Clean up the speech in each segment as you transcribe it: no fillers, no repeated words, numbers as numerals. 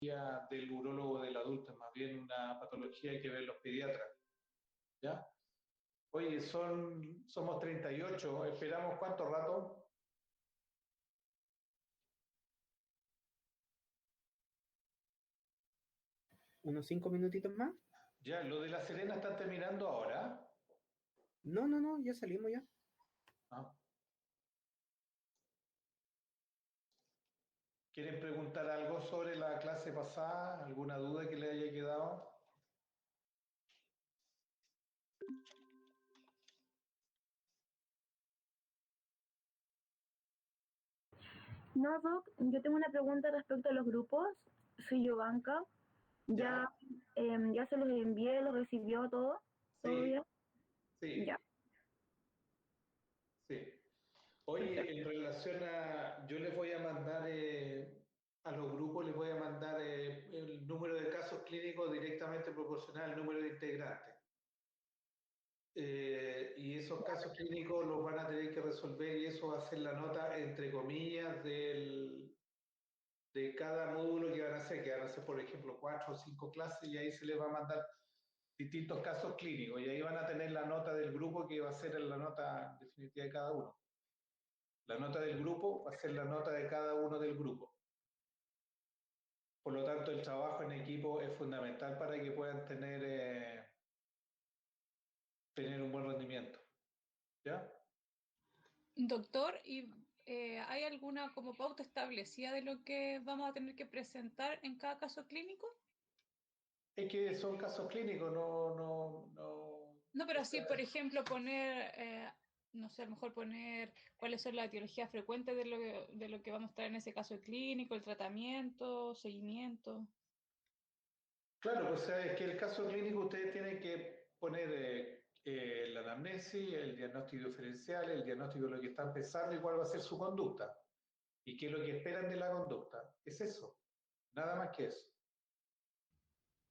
patología del urólogo del adulto, es más bien una patología que ven los pediatras. ¿Ya? Oye, somos 38, ¿esperamos cuánto rato? ¿Unos 5 minutitos más? Ya, lo de La Serena está terminando ahora. No, ya salimos ya. ¿Ah? ¿Quieren preguntar algo sobre la clase pasada? ¿Alguna duda que le haya quedado? No, Doc, yo tengo una pregunta respecto a los grupos. Soy Yovanka. Ya, ¿Ya? ya se los envié, los recibió todo. ¿Todo Sí, bien? sí, Ya, sí. Oye, perfecto. en relación a, yo les voy a mandar a los grupos, les voy a mandar el número de casos clínicos directamente proporcional al número de integrantes. Y esos casos clínicos los van a tener que resolver y eso va a ser la nota, entre comillas, de cada módulo que van a hacer, que van a hacer, por ejemplo, 4 o 5 clases y ahí se les va a mandar distintos casos clínicos y ahí van a tener la nota del grupo que va a ser la nota definitiva de cada uno. La nota del grupo va a ser la nota de cada uno del grupo. Por lo tanto, el trabajo en equipo es fundamental para que puedan tener un buen rendimiento. ¿Ya? Doctor, ¿y hay alguna como pauta establecida de lo que vamos a tener que presentar en cada caso clínico? Es que son casos clínicos, No, o pero sí, sea, por ejemplo, poner, no sé, a lo mejor poner cuáles son las etiologías frecuentes de lo que vamos a estar en ese caso clínico, el tratamiento, seguimiento. claro, o sea, es que el caso clínico ustedes tienen que poner la anamnesis, el diagnóstico diferencial, el diagnóstico de lo que está empezando y cuál va a ser su conducta. Y qué es lo que esperan de la conducta. Es eso, nada más que eso.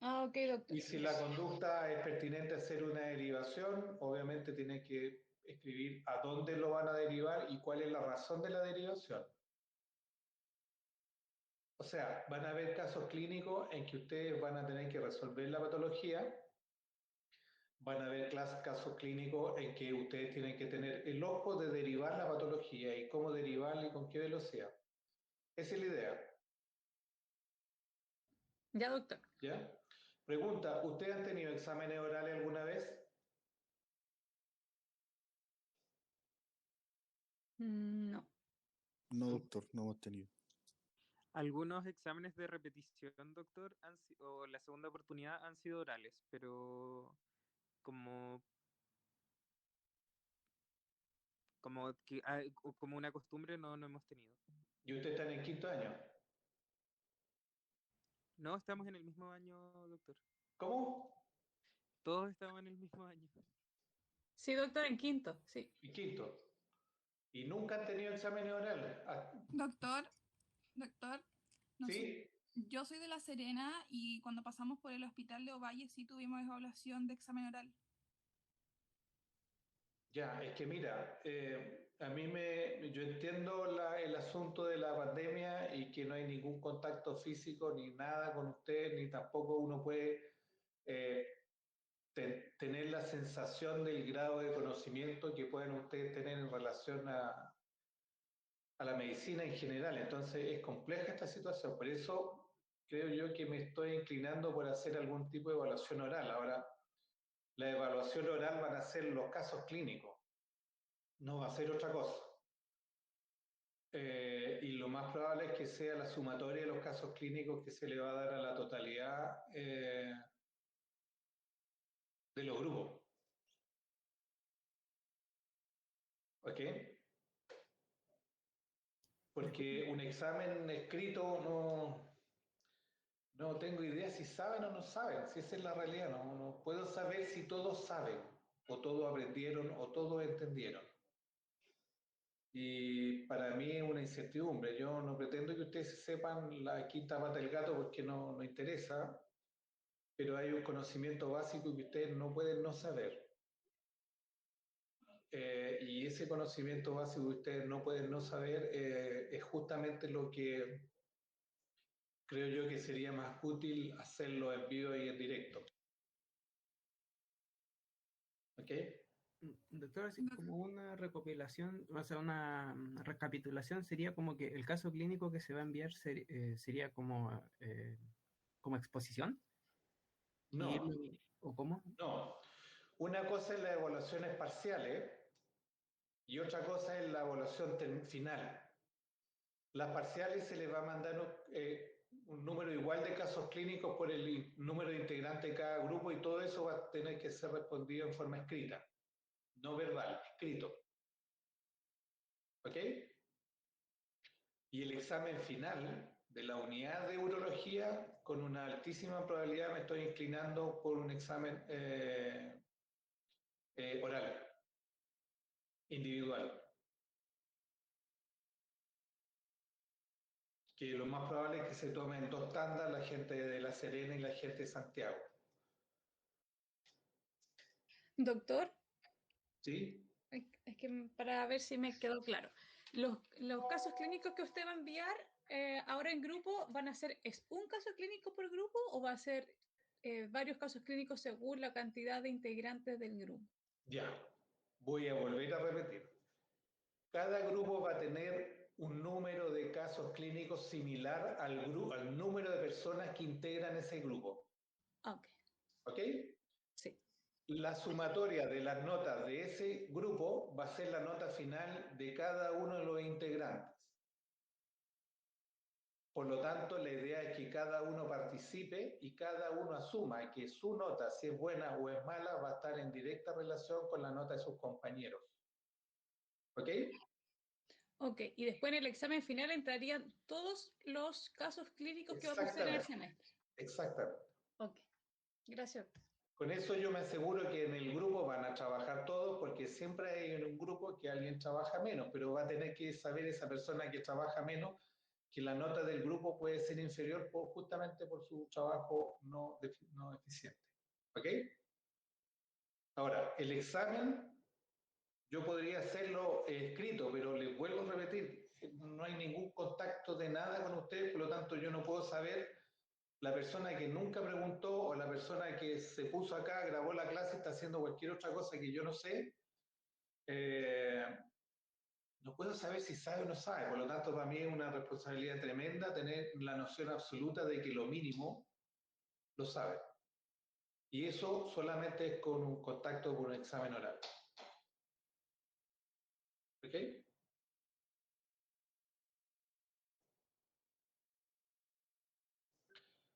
Ah, ok, doctor. Y si la conducta es pertinente hacer una derivación, obviamente tiene que escribir a dónde lo van a derivar y cuál es la razón de la derivación. O sea, van a haber casos clínicos en que ustedes van a tener que resolver la patología, van a haber casos clínicos en que ustedes tienen que tener el ojo de derivar la patología y cómo derivarla y con qué velocidad. Esa es la idea. Ya, doctor. ¿Ya? Pregunta, ¿ustedes han tenido exámenes orales alguna vez? No. No, doctor, no hemos tenido. Algunos exámenes de repetición, doctor, o la segunda oportunidad han sido orales, pero como, como una costumbre no hemos tenido. ¿Y ustedes están en quinto año? No, estamos en el mismo año, doctor. ¿Cómo? Todos estamos en el mismo año. Sí, doctor, en quinto, sí. En quinto. ¿Y nunca han tenido exámenes orales? Ah, Doctor, ¿sí? yo soy de La Serena y cuando pasamos por el hospital de Ovalle sí tuvimos evaluación de examen oral. Ya, es que mira, yo entiendo el asunto de la pandemia y que no hay ningún contacto físico ni nada con usted, ni tampoco uno puede eh, tener la sensación del grado de conocimiento que pueden ustedes tener en relación a la medicina en general. Entonces es compleja esta situación, por eso creo yo que me estoy inclinando por hacer algún tipo de evaluación oral. Ahora, la evaluación oral van a ser los casos clínicos, no va a ser otra cosa. Y lo más probable es que sea la sumatoria de los casos clínicos que se le va a dar a la totalidad de los grupos. ¿Ok? Porque un examen escrito no tengo idea si saben o no saben, si esa es la realidad. No puedo saber si todos saben, o todos aprendieron, o todos entendieron. Y para mí es una incertidumbre. Yo no pretendo que ustedes sepan la quinta pata del gato porque no interesa, pero hay un conocimiento básico que ustedes no pueden no saber. Y ese conocimiento básico que ustedes no pueden no saber es justamente lo que creo yo que sería más útil hacerlo en vivo y en directo. ¿Ok? Doctor, así como una recopilación, o sea, una recapitulación sería como que el caso clínico que se va a enviar sería como exposición. No, ¿O cómo? no. Una cosa es las evaluaciones parciales y otra cosa es la evaluación final. Las parciales se les va a mandar un número igual de casos clínicos por el número de integrantes de cada grupo y todo eso va a tener que ser respondido en forma escrita, no verbal, escrito. ¿Ok? Y el examen final de la unidad de urología, con una altísima probabilidad me estoy inclinando por un examen oral, individual. Que lo más probable es que se tomen 2 tandas la gente de La Serena y la gente de Santiago. Doctor, ¿Sí? es que para ver si me quedó claro. Los casos clínicos que usted va a enviar ahora en grupo van a ser, ¿es un caso clínico por grupo o va a ser varios casos clínicos según la cantidad de integrantes del grupo? Ya, voy a volver a repetir. Cada grupo va a tener un número de casos clínicos similar al número de personas que integran ese grupo. Ok, ¿Ok? sí. La sumatoria de las notas de ese grupo va a ser la nota final de cada uno de los integrantes. Por lo tanto, la idea es que cada uno participe y cada uno asuma que su nota, si es buena o es mala, va a estar en directa relación con la nota de sus compañeros. ¿Ok? Ok, y después en el examen final entrarían todos los casos clínicos que vamos a hacer en el semestre. Exactamente. Ok, gracias. Con eso yo me aseguro que en el grupo van a trabajar todos, porque siempre hay en un grupo que alguien trabaja menos, pero va a tener que saber esa persona que trabaja menos que la nota del grupo puede ser inferior justamente por su trabajo no eficiente. ¿Ok? Ahora, el examen yo podría hacerlo escrito, pero les vuelvo a repetir, no hay ningún contacto de nada con ustedes, por lo tanto yo no puedo saber la persona que nunca preguntó o la persona que se puso acá, grabó la clase, está haciendo cualquier otra cosa que yo no sé, no puedo saber si sabe o no sabe. Por lo tanto, para mí es una responsabilidad tremenda tener la noción absoluta de que lo mínimo lo sabe. Y eso solamente es con un contacto con un examen oral. ¿Ok?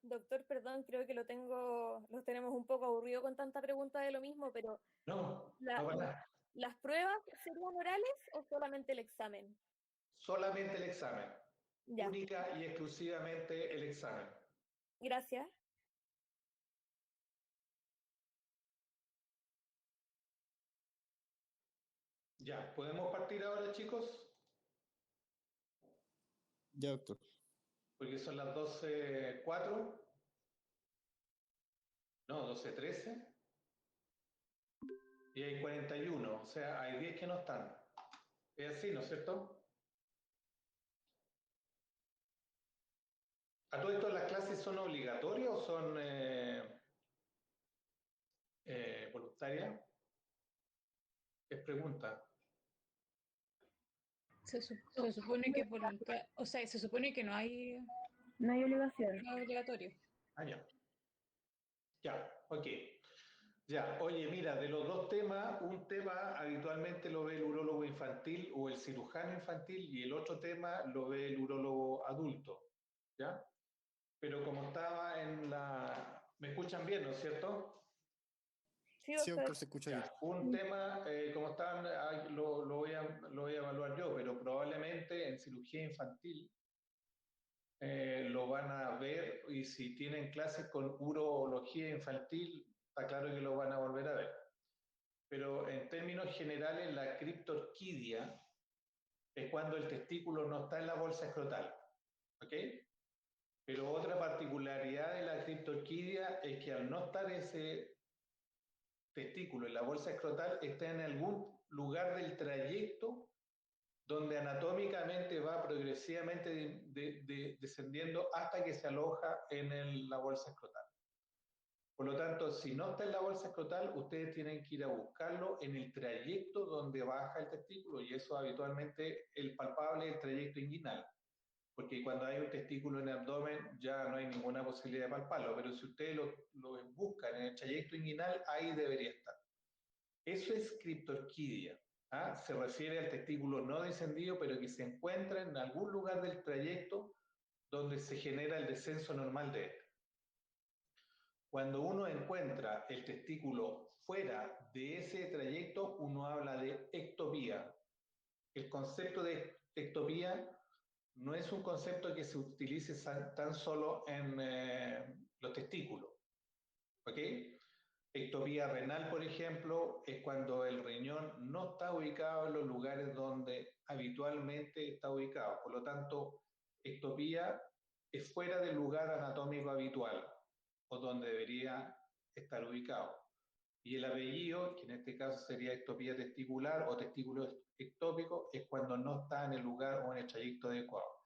Doctor, perdón, creo que los tenemos un poco aburrido con tanta pregunta de lo mismo, pero No, la- no para nada. ¿las pruebas serían orales o solamente el examen? Solamente el examen. Ya, Única y exclusivamente el examen. gracias. Ya, ¿podemos partir ahora, chicos? Ya, doctor. Porque son las 12:04. No, 12:13. Y hay 41, o sea, hay 10 que no están. Es así, ¿no es cierto? ¿A todo esto las clases son obligatorias o son voluntarias? Es pregunta. Se supone que es voluntario, o sea, se supone que no No hay obligación. no es obligatorio. Ah, ya. Ya, ok. Ya, oye, mira, de los dos temas, un tema habitualmente lo ve el urólogo infantil o el cirujano infantil y el otro tema lo ve el urólogo adulto, ¿ya? Pero como estaba en la... ¿Me escuchan bien, no es cierto? Sí, Sí, doctor. doctor, se escucha bien. Ya, un tema, como estaban, lo voy a evaluar yo, pero probablemente en cirugía infantil lo van a ver y si tienen clases con urología infantil, está claro que lo van a volver a ver. Pero en términos generales, la criptorquidia es cuando el testículo no está en la bolsa escrotal, ¿ok? Pero otra particularidad de la criptorquidia es que al no estar ese testículo en la bolsa escrotal, está en algún lugar del trayecto donde anatómicamente va progresivamente descendiendo hasta que se aloja en la bolsa escrotal. Por lo tanto, si no está en la bolsa escrotal, ustedes tienen que ir a buscarlo en el trayecto donde baja el testículo, y eso habitualmente el palpable es el trayecto inguinal, porque cuando hay un testículo en el abdomen ya no hay ninguna posibilidad de palparlo, pero si ustedes lo buscan en el trayecto inguinal, ahí debería estar. Eso es criptorquidia. ¿Ah? Se refiere al testículo no descendido, pero que se encuentra en algún lugar del trayecto donde se genera el descenso normal de este. Cuando uno encuentra el testículo fuera de ese trayecto, uno habla de ectopía. El concepto de ectopía no es un concepto que se utilice tan solo en los testículos. ¿Ok? Ectopía renal, por ejemplo, es cuando el riñón no está ubicado en los lugares donde habitualmente está ubicado. Por lo tanto, ectopía es fuera del lugar anatómico habitual o donde debería estar ubicado. Y el apellido, que en este caso sería ectopía testicular o testículo ectópico, es cuando no está en el lugar o en el trayecto adecuado.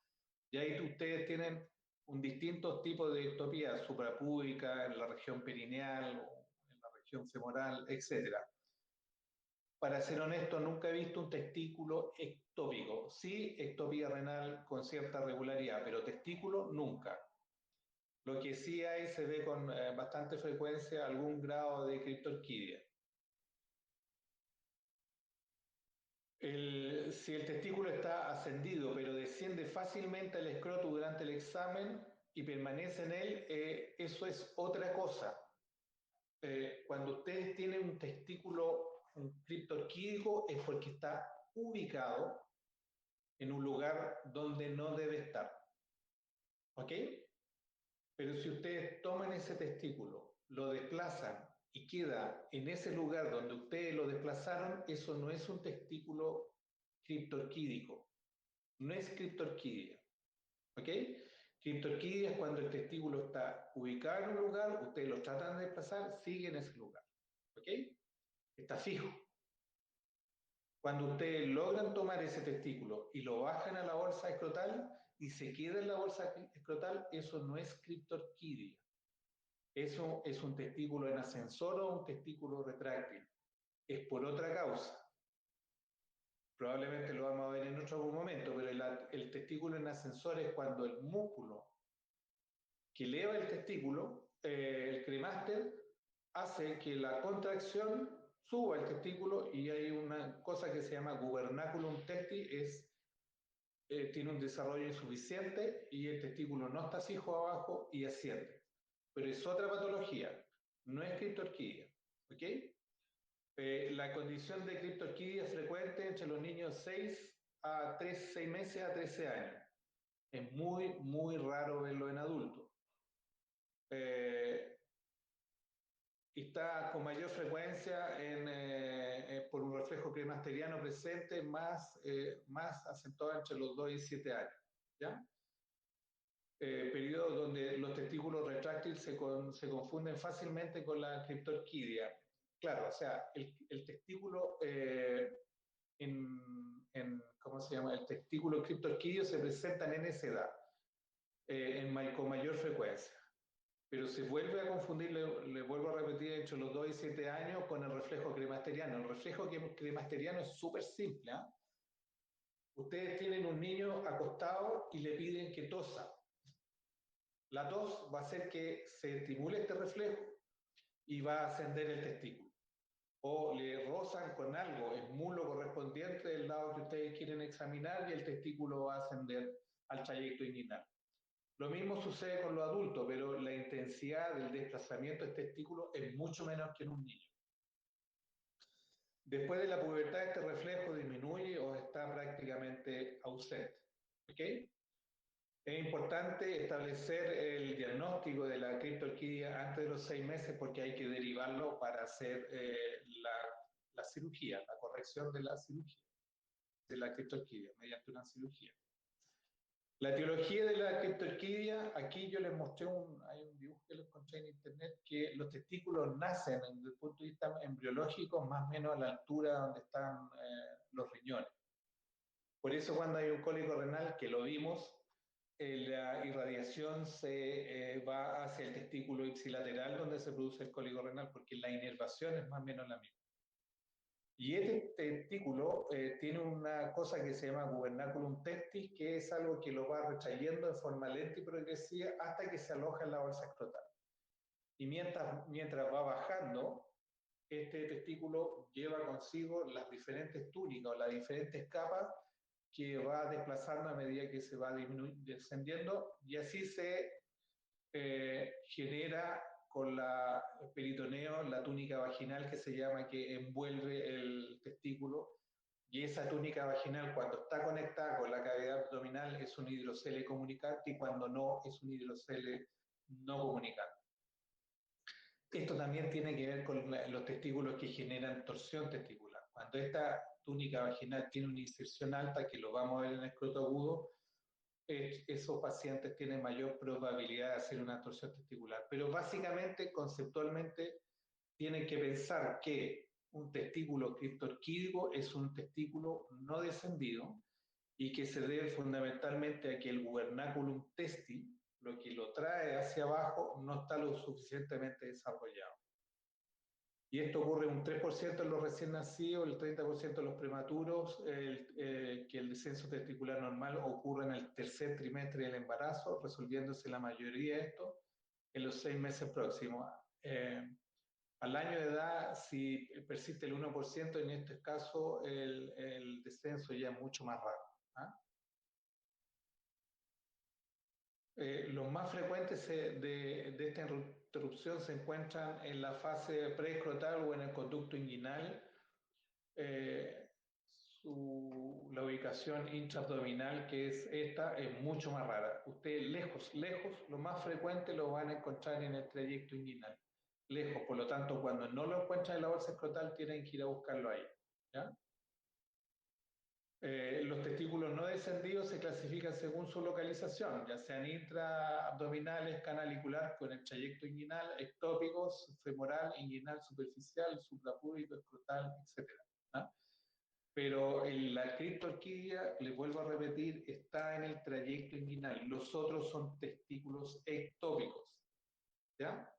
Y ahí ustedes tienen un distintos tipos de ectopía, suprapúbica, en la región perineal, en la región femoral, etc. Para ser honesto, nunca he visto un testículo ectópico. Sí, ectopía renal con cierta regularidad, pero testículo nunca. Lo que sí hay, se ve con bastante frecuencia algún grado de criptorquidia. Si el testículo está ascendido, pero desciende fácilmente al escroto durante el examen y permanece en él, eso es otra cosa. Cuando ustedes tienen un testículo criptorquídico es porque está ubicado en un lugar donde no debe estar. ¿Ok? Pero si ustedes toman ese testículo, lo desplazan y queda en ese lugar donde ustedes lo desplazaron, eso no es un testículo criptorquídico. No es criptorquidia. ¿Ok? Criptorquidia es cuando el testículo está ubicado en un lugar, ustedes lo tratan de desplazar, sigue en ese lugar. ¿Ok? Está fijo. Cuando ustedes logran tomar ese testículo y lo bajan a la bolsa escrotal y se queda en la bolsa escrotal, eso no es criptorquidia. Eso es un testículo en ascensor o un testículo retráctil. Es por otra causa. Probablemente lo vamos a ver en otro momento, pero el testículo en ascensor es cuando el músculo que eleva el testículo, el cremaster, hace que la contracción suba el testículo y hay una cosa que se llama gubernaculum testi, tiene un desarrollo insuficiente y el testículo no está fijo abajo y asciende. Pero es otra patología, no es criptorquidia. ¿Ok? La condición de criptorquidia es frecuente entre los niños 6 meses a 13 años. Es muy, muy raro verlo en adultos. Está con mayor frecuencia por un reflejo cremasteriano presente más acentuado entre los 2 y 7 años. ¿Ya? Periodo donde los testículos retráctiles se confunden fácilmente con la criptorquidia. Claro, o sea, el testículo ¿cómo se llama? El testículo criptorquidio se presentan en esa edad, con mayor frecuencia. Pero se vuelve a confundir, le vuelvo a repetir, entre los 2 y 7 años con el reflejo cremasteriano. El reflejo cremasteriano es súper simple. ¿Eh? Ustedes tienen un niño acostado y le piden que tosa. La tos va a hacer que se estimule este reflejo y va a ascender el testículo. O le rozan con algo, el muslo correspondiente del lado que ustedes quieren examinar y el testículo va a ascender al trayecto inguinal. Lo mismo sucede con los adultos, pero la intensidad del desplazamiento del testículo es mucho menor que en un niño. Después de la pubertad, este reflejo disminuye o está prácticamente ausente. ¿Ok? Es importante establecer el diagnóstico de la criptorquidia antes de los 6 meses porque hay que derivarlo para hacer la cirugía, la corrección de la cirugía, de la criptorquidia, mediante una cirugía. La etiología de la criptorquidia, aquí yo les mostré hay un dibujo que lo encontré en internet, que los testículos nacen desde el punto de vista embriológico más o menos a la altura donde están los riñones. Por eso cuando hay un cólico renal, que lo vimos, la irradiación se va hacia el testículo ipsilateral donde se produce el cólico renal, porque la inervación es más o menos la misma. Y este testículo tiene una cosa que se llama gubernaculum testis, que es algo que lo va retrayendo de forma lenta y progresiva hasta que se aloja en la bolsa escrotal. Y mientras va bajando, este testículo lleva consigo las diferentes túnicas o las diferentes capas que va desplazando a medida que se va descendiendo, y así se genera con el peritoneo la túnica vaginal que se llama, que envuelve el testículo, y esa túnica vaginal, cuando está conectada con la cavidad abdominal, es un hidrocele comunicante, y cuando no, es un hidrocele no comunicante. Esto también tiene que ver con los testículos que generan torsión testicular. Cuando esta túnica vaginal tiene una inserción alta, que lo vamos a ver en el escroto agudo, esos pacientes tienen mayor probabilidad de hacer una torsión testicular. Pero básicamente, conceptualmente, tienen que pensar que un testículo criptorquídico es un testículo no descendido y que se debe fundamentalmente a que el gubernaculum testi, lo que lo trae hacia abajo, no está lo suficientemente desarrollado. Y esto ocurre un 3% en los recién nacidos, el 30% en los prematuros, que el descenso testicular normal ocurre en el tercer trimestre del embarazo, resolviéndose la mayoría de esto en los 6 meses próximos. Al año de edad, si persiste el 1%, en este caso el descenso ya es mucho más raro. ¿Ah? Los más frecuentes de esta interrupción se encuentran en la fase preescrotal o en el conducto inguinal. La ubicación intraabdominal, que es esta, es mucho más rara. Ustedes lejos, lo más frecuente lo van a encontrar en el trayecto inguinal. Lejos, por lo tanto, cuando no lo encuentran en la bolsa escrotal, tienen que ir a buscarlo ahí. ¿Ya? Los testículos no descendidos se clasifican según su localización, ya sean intraabdominales, canalicular, con el trayecto inguinal, ectópicos, femoral, inguinal, superficial, suprapúbico, escrotal, etc. ¿Ah? Pero la criptorquidia, les vuelvo a repetir, está en el trayecto inguinal. Los otros son testículos ectópicos. ¿Ya?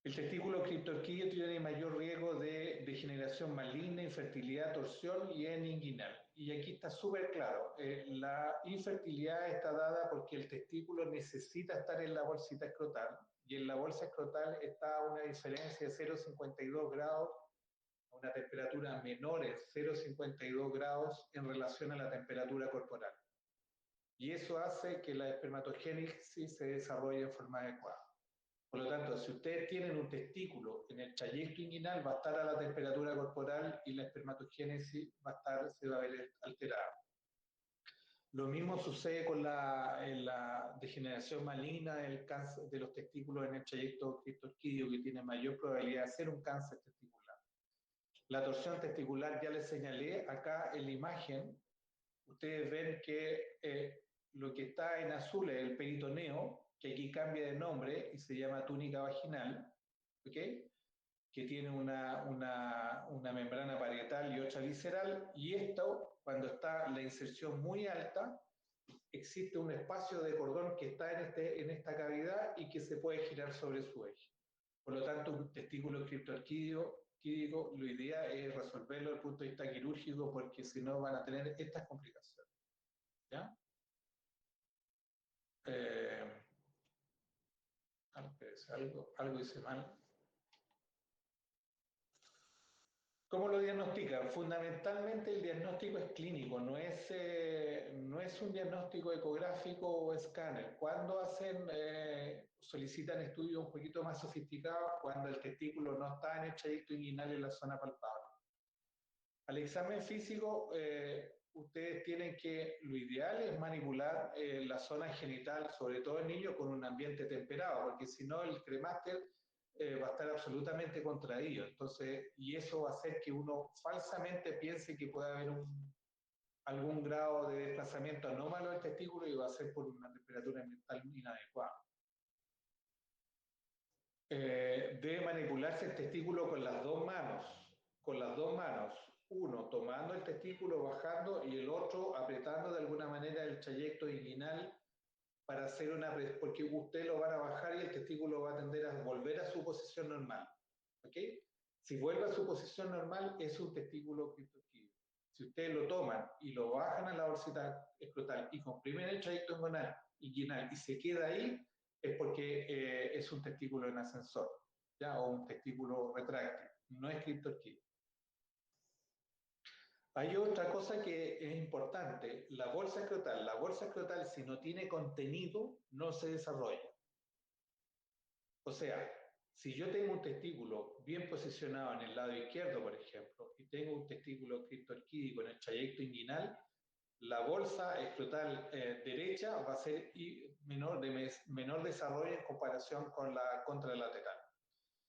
El testículo criptorquídeo tiene mayor riesgo de degeneración maligna, infertilidad, torsión y en inguinal. Y aquí está súper claro, la infertilidad está dada porque el testículo necesita estar en la bolsita escrotal, y en la bolsa escrotal está a una diferencia de 0,52 grados, a una temperatura menor en 0,52 grados en relación a la temperatura corporal. Y eso hace que la espermatogénesis se desarrolle en forma adecuada. Por lo tanto, si ustedes tienen un testículo en el trayecto inguinal, va a estar a la temperatura corporal y la espermatogénesis se va a ver alterada. Lo mismo sucede con la degeneración maligna del cáncer de los testículos en el trayecto criptorquídeo, que tiene mayor probabilidad de ser un cáncer testicular. La torsión testicular, ya les señalé acá en la imagen, ustedes ven que lo que está en azul es el peritoneo, que aquí cambia de nombre y se llama túnica vaginal, ¿okay? Que tiene una membrana parietal y otra visceral, y esto, cuando está la inserción muy alta, existe un espacio de cordón que está en esta cavidad y que se puede girar sobre su eje. Por lo tanto, un testículo criptorquídeo, lo ideal es resolverlo desde el punto de vista quirúrgico, porque si no van a tener estas complicaciones. ¿Ya? Algo hice mal. ¿Cómo lo diagnostican? Fundamentalmente el diagnóstico es clínico, no es un diagnóstico ecográfico o escáner. Cuando solicitan estudios un poquito más sofisticados, cuando el testículo no está en el trayecto inguinal en la zona palpable. Al examen físico, ustedes tienen que, lo ideal es manipular la zona genital, sobre todo en niños, con un ambiente temperado, porque si no el cremaster va a estar absolutamente contraído. Entonces, y eso va a hacer que uno falsamente piense que puede haber algún grado de desplazamiento anómalo del testículo, y va a ser por una temperatura ambiental inadecuada. Debe manipularse el testículo con las dos manos. uno tomando el testículo, bajando, y el otro apretando de alguna manera el trayecto inguinal para hacer porque usted lo van a bajar y el testículo va a tender a volver a su posición normal. ¿Ok? Si vuelve a su posición normal, es un testículo criptorquídeo. Si ustedes lo toman y lo bajan a la bolsita escrotal y comprimen el trayecto inguinal y se queda ahí, es porque es un testículo en ascensor, ¿ya? O un testículo retráctil. No es criptorquídeo. Hay otra cosa que es importante, la bolsa escrotal si no tiene contenido no se desarrolla. O sea, si yo tengo un testículo bien posicionado en el lado izquierdo, por ejemplo, y tengo un testículo criptorquídico en el trayecto inguinal, la bolsa escrotal derecha va a ser menor desarrollo en comparación con la contralateral.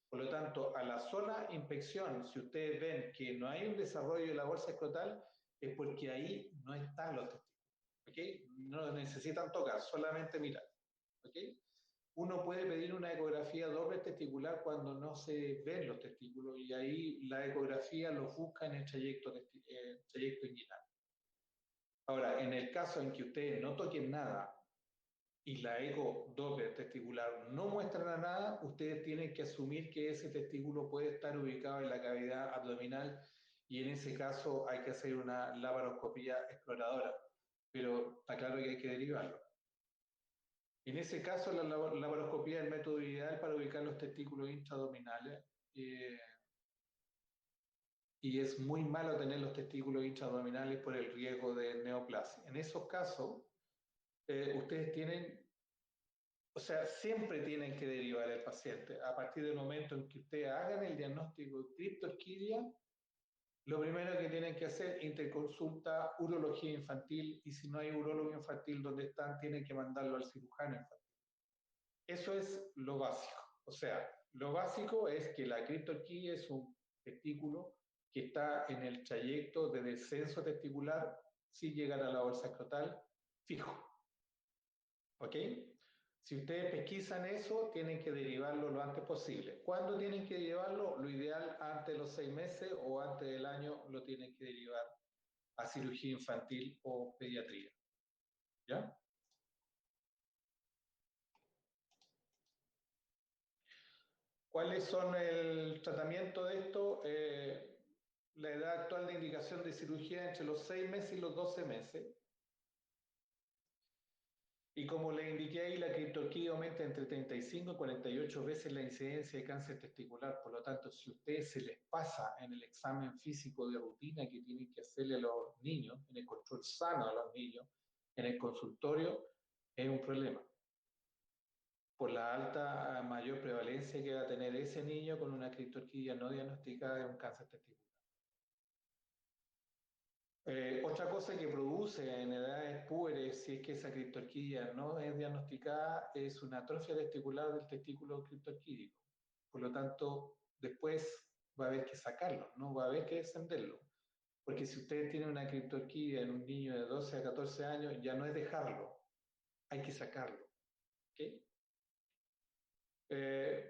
Por lo tanto, a la zona inspección, si ustedes ven que no hay un desarrollo de la bolsa escrotal, es porque ahí no están los testículos. ¿Okay? No necesitan tocar, solamente mirar. ¿Okay? Uno puede pedir una ecografía doble testicular cuando no se ven los testículos y ahí la ecografía los busca en el trayecto inguinal. Ahora, en el caso en que ustedes no toquen nada y la eco doble testicular no muestra nada, ustedes tienen que asumir que ese testículo puede estar ubicado en la cavidad abdominal y en ese caso hay que hacer una laparoscopía exploradora, pero está claro que hay que derivarlo. En ese caso, la laparoscopía es el método ideal para ubicar los testículos intraabdominales y es muy malo tener los testículos intraabdominales por el riesgo de neoplasia. En esos casos, ustedes tienen, o sea, siempre tienen que derivar al paciente. A partir del momento en que ustedes hagan el diagnóstico de criptorquidia, lo primero que tienen que hacer es interconsulta urología infantil y si no hay urólogo infantil donde están, tienen que mandarlo al cirujano infantil. Eso es lo básico. O sea, lo básico es que la criptorquidia es un testículo que está en el trayecto de descenso testicular sin llegar a la bolsa escrotal fijo. ¿Ok? Si ustedes pesquisan eso, tienen que derivarlo lo antes posible. ¿Cuándo tienen que derivarlo? Lo ideal antes de los 6 meses o antes del año lo tienen que derivar a cirugía infantil o pediatría. ¿Ya? ¿Cuáles son el tratamiento de esto? La edad actual de indicación de cirugía entre los 6 meses y los 12 meses. Y como le indiqué ahí, la criptorquidia aumenta entre 35 y 48 veces la incidencia de cáncer testicular. Por lo tanto, si a ustedes se les pasa en el examen físico de rutina que tienen que hacerle a los niños, en el control sano a los niños, en el consultorio, es un problema. Por la alta, mayor prevalencia que va a tener ese niño con una criptorquidia no diagnosticada de un cáncer testicular. Otra cosa que produce en edades puberes, si es que esa criptorquidia no es diagnosticada, es una atrofia testicular del testículo criptorquídico. Por lo tanto, después va a haber que sacarlo, no va a haber que descenderlo. Porque si ustedes tienen una criptorquidia en un niño de 12 a 14 años, ya no es dejarlo, hay que sacarlo. ¿Okay?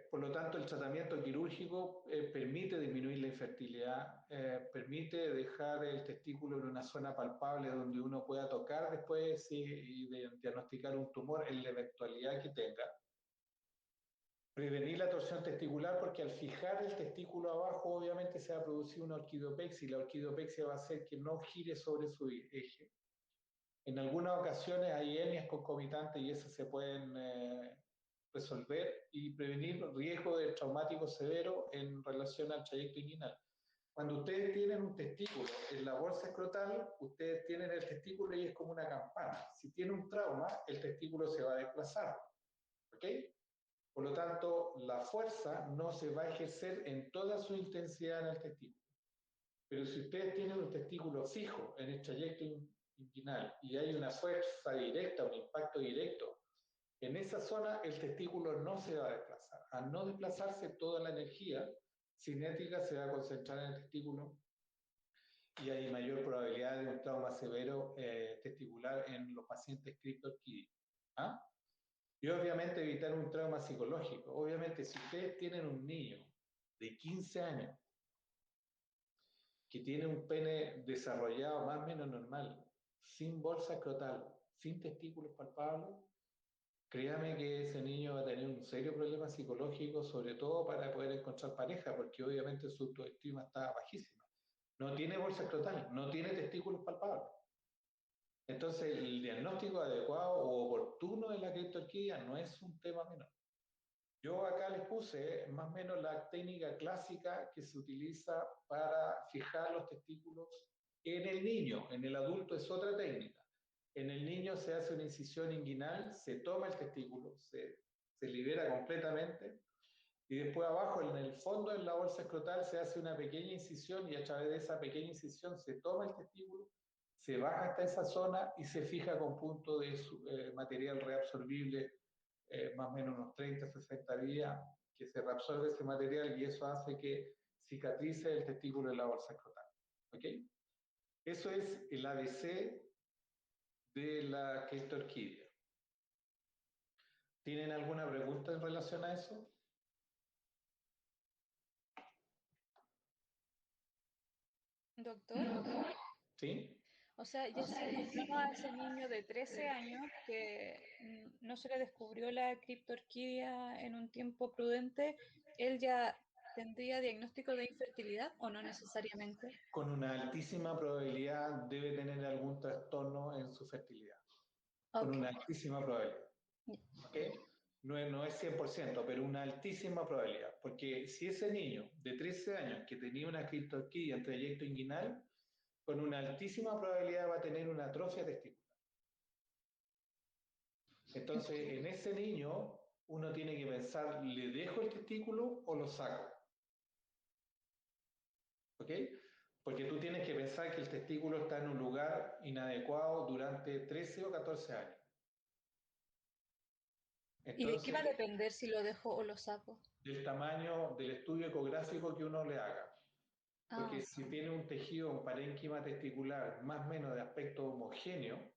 Por lo tanto, el tratamiento quirúrgico permite disminuir la infertilidad, permite dejar el testículo en una zona palpable donde uno pueda tocar después y diagnosticar un tumor en la eventualidad que tenga. Prevenir la torsión testicular porque al fijar el testículo abajo obviamente se va a producir una orquidopexia y la orquidopexia va a hacer que no gire sobre su eje. En algunas ocasiones hay hernias concomitantes y esas se pueden resolver y prevenir riesgo de traumático severo en relación al trayecto inguinal. Cuando ustedes tienen un testículo en la bolsa escrotal, ustedes tienen el testículo y es como una campana. Si tiene un trauma, el testículo se va a desplazar. ¿Ok? Por lo tanto, la fuerza no se va a ejercer en toda su intensidad en el testículo. Pero si ustedes tienen un testículo fijo en el trayecto inguinal y hay una fuerza directa, un impacto directo, en esa zona el testículo no se va a desplazar. Al no desplazarse, toda la energía cinética se va a concentrar en el testículo y hay mayor probabilidad de un trauma severo testicular en los pacientes criptorquídicos. ¿Ah? Y obviamente evitar un trauma psicológico. Obviamente, si ustedes tienen un niño de 15 años que tiene un pene desarrollado más o menos normal, sin bolsa escrotal, sin testículos palpables, créame que ese niño va a tener un serio problema psicológico, sobre todo para poder encontrar pareja, porque obviamente su autoestima está bajísima. No tiene bolsa escrotal, no tiene testículos palpables. Entonces, el diagnóstico adecuado o oportuno de la criptorquidia no es un tema menor. Yo acá les puse más o menos la técnica clásica que se utiliza para fijar los testículos en el niño. En el adulto es otra técnica. En el niño se hace una incisión inguinal, se toma el testículo, se libera completamente y después abajo, en el fondo de la bolsa escrotal, se hace una pequeña incisión y a través de esa pequeña incisión se toma el testículo, se baja hasta esa zona y se fija con punto de material reabsorbible, más o menos unos 30, 60 días, que se reabsorbe ese material y eso hace que cicatrice el testículo de la bolsa escrotal. ¿Ok? Eso es el ABC de la criptorquidia. ¿Tienen alguna pregunta en relación a eso? Doctor, ¿Sí? o sea, ya si encontramos a ese niño de 13 años que no se le descubrió la criptorquidia en un tiempo prudente, ¿él ya tendría diagnóstico de infertilidad o no necesariamente? Con una altísima probabilidad debe tener algún trastorno en su fertilidad. Con Ok. una altísima probabilidad. ¿Ok? No es 100%, pero una altísima probabilidad. Porque si ese niño de 13 años que tenía una criptorquidia en trayecto inguinal, con una altísima probabilidad va a tener una atrofia testicular. Entonces, en ese niño, uno tiene que pensar, ¿le dejo el testículo o lo saco? ¿Ok? Porque tú tienes que pensar que el testículo está en un lugar inadecuado durante 13 o 14 años. ¿Y de qué va a Entonces, depender si lo dejo o lo saco? del tamaño del estudio ecográfico que uno le haga. Porque si tiene un tejido, un parénquima testicular más o menos de aspecto homogéneo,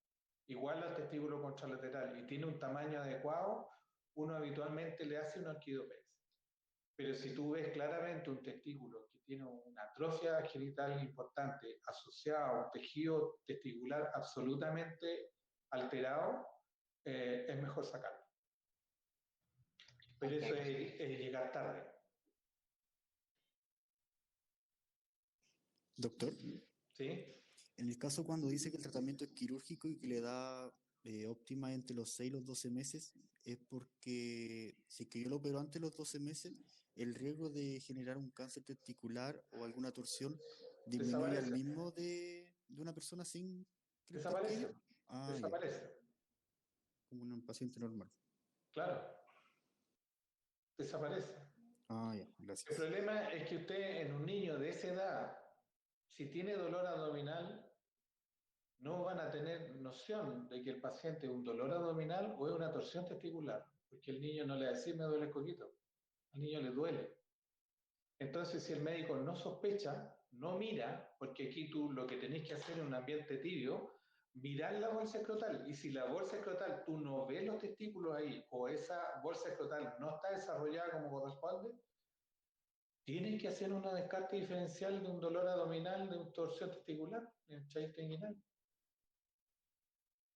igual al testículo contralateral y tiene un tamaño adecuado, uno habitualmente le hace una orquidopecia. Pero si tú ves claramente un testículo que tiene una atrofia genital importante asociada a un tejido testicular absolutamente alterado, es mejor sacarlo. Pero eso es llegar tarde. Doctor, ¿Sí? en el caso cuando dice que el tratamiento es quirúrgico y que le da óptima entre los 6 y los 12 meses, es porque si es que yo lo opero antes de los 12 meses, el riesgo de generar un cáncer testicular o alguna torsión disminuye al Desaparece. mismo de una persona sin Desaparece. criptorquidia. Ah, ya, Desaparece. como un paciente normal. Claro. Desaparece. Ah, ya, El gracias. problema es que usted en un niño de esa edad, si tiene dolor abdominal, no van a tener noción de que el paciente es un dolor abdominal o es una torsión testicular, porque el niño no le va a decir me duele el coquito, al niño le duele. Entonces, si el médico no sospecha, no mira, porque aquí tú lo que tenés que hacer en un ambiente tibio, mirar la bolsa escrotal, y si la bolsa escrotal tú no ves los testículos ahí, o esa bolsa escrotal no está desarrollada como corresponde, tienes que hacer una descarte diferencial de un dolor abdominal, de una torsión testicular, de un trayecto inguinal.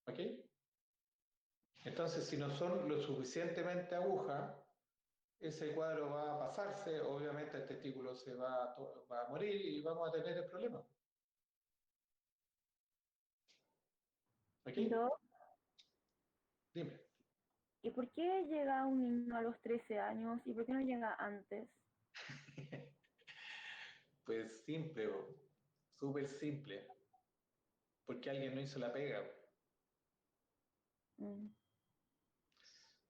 ¿Ok? Entonces, si no son lo suficientemente agujas, ese cuadro va a pasarse, obviamente el testículo va a morir y vamos a tener el problema. ¿Ok? Doc, Dime. ¿y por qué llega un niño a los 13 años y por qué no llega antes? Pues simple, súper simple. Porque alguien no hizo la pega. Mm.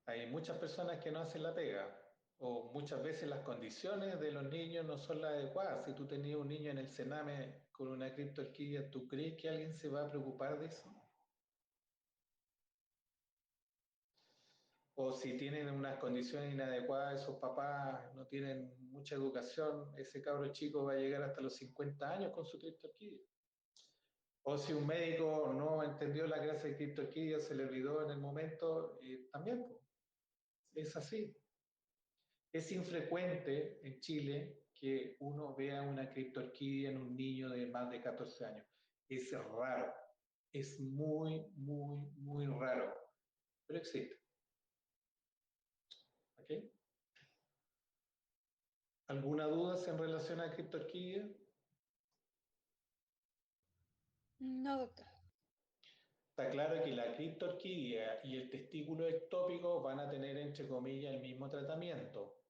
Hay muchas personas que no hacen la pega. O muchas veces las condiciones de los niños no son las adecuadas. Si tú tenías un niño en el Sename con una criptorquidia, ¿tú crees que alguien se va a preocupar de eso? O si tienen unas condiciones inadecuadas, esos papás no tienen mucha educación, ese cabro chico va a llegar hasta los 50 años con su criptorquidia. O si un médico no entendió la clase de criptorquidia, se le olvidó en el momento, también es así. Es infrecuente en Chile que uno vea una criptorquidia en un niño de más de 14 años. Es raro, es muy, muy, muy raro, pero existe. ¿Ok? ¿Alguna duda en relación a criptorquidia? No, doctor. Está claro que la criptorquidia y el testículo ectópico van a tener, entre comillas, el mismo tratamiento.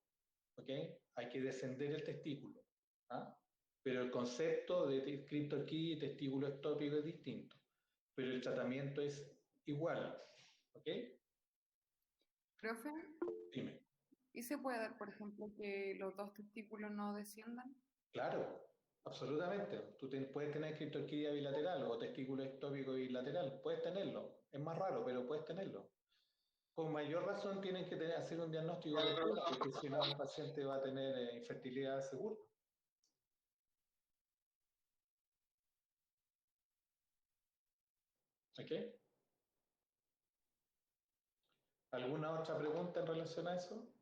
¿Ok? Hay que descender el testículo. ¿Ah? Pero el concepto de criptorquidia y testículo ectópico es distinto. Pero el tratamiento es igual. ¿Ok? Profe, Dime. ¿y se puede dar, por ejemplo, que los dos testículos no desciendan? Claro, absolutamente. Tú puedes tener criptorquidia bilateral o testículo ectópico bilateral. Puedes tenerlo. Es más raro, pero puedes tenerlo. Con mayor razón tienen que hacer un diagnóstico precoz, porque si no el paciente va a tener infertilidad segura. ¿Ok? ¿Alguna otra pregunta en relación a eso?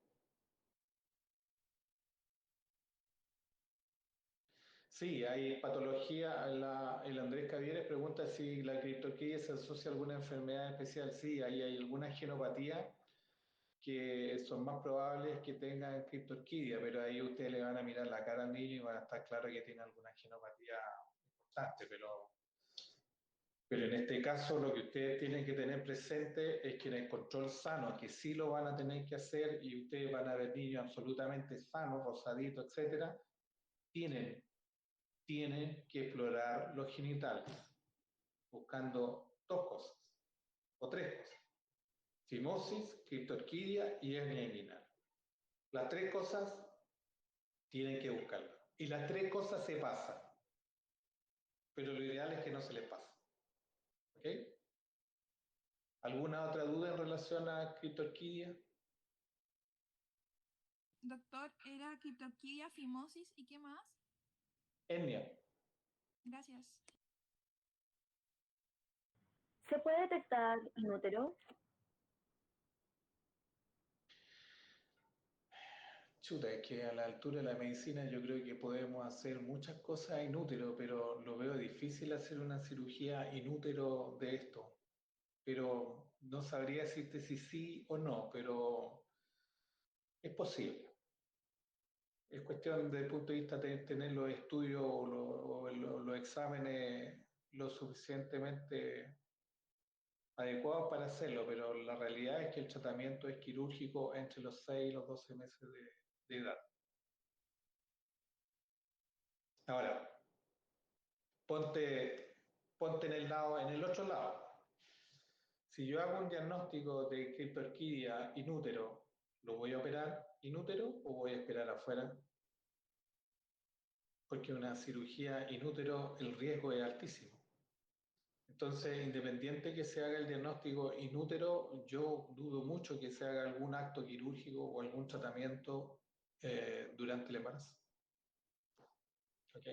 Sí, hay patología. El Andrés Cavieres pregunta si la criptorquidia se asocia a alguna enfermedad especial. Sí, ahí hay alguna genopatía que son más probables que tengan criptorquidia, pero ahí ustedes le van a mirar la cara al niño y van a estar claro que tiene alguna genopatía importante, pero en este caso lo que ustedes tienen que tener presente es que en el control sano, que sí lo van a tener que hacer y ustedes van a ver niños absolutamente sanos, rosaditos, etcétera, tienen que explorar los genitales, buscando dos cosas, o tres cosas: fimosis, criptorquidia y hernia inguinal. Las tres cosas tienen que buscarlas. Y las tres cosas se pasan, pero lo ideal es que no se les pase. ¿Ok? ¿Alguna otra duda en relación a criptorquidia? Doctor, ¿era criptorquidia, fimosis y qué más? Hernia. Gracias. ¿Se puede detectar en útero? Chuta, es que a la altura de la medicina yo creo que podemos hacer muchas cosas in útero, pero lo veo difícil hacer una cirugía in útero de esto. Pero no sabría decirte si sí o no, pero es posible. Es cuestión desde el punto de vista de tener los estudios los exámenes lo suficientemente adecuados para hacerlo, pero la realidad es que el tratamiento es quirúrgico entre los 6 y los 12 meses de edad. Ahora, ponte en el otro lado. Si yo hago un diagnóstico de criptorquidia in útero, ¿lo voy a operar in útero o voy a esperar afuera? Porque una cirugía in útero, el riesgo es altísimo. Entonces, independiente que se haga el diagnóstico in útero, yo dudo mucho que se haga algún acto quirúrgico o algún tratamiento durante el embarazo. ¿Ok?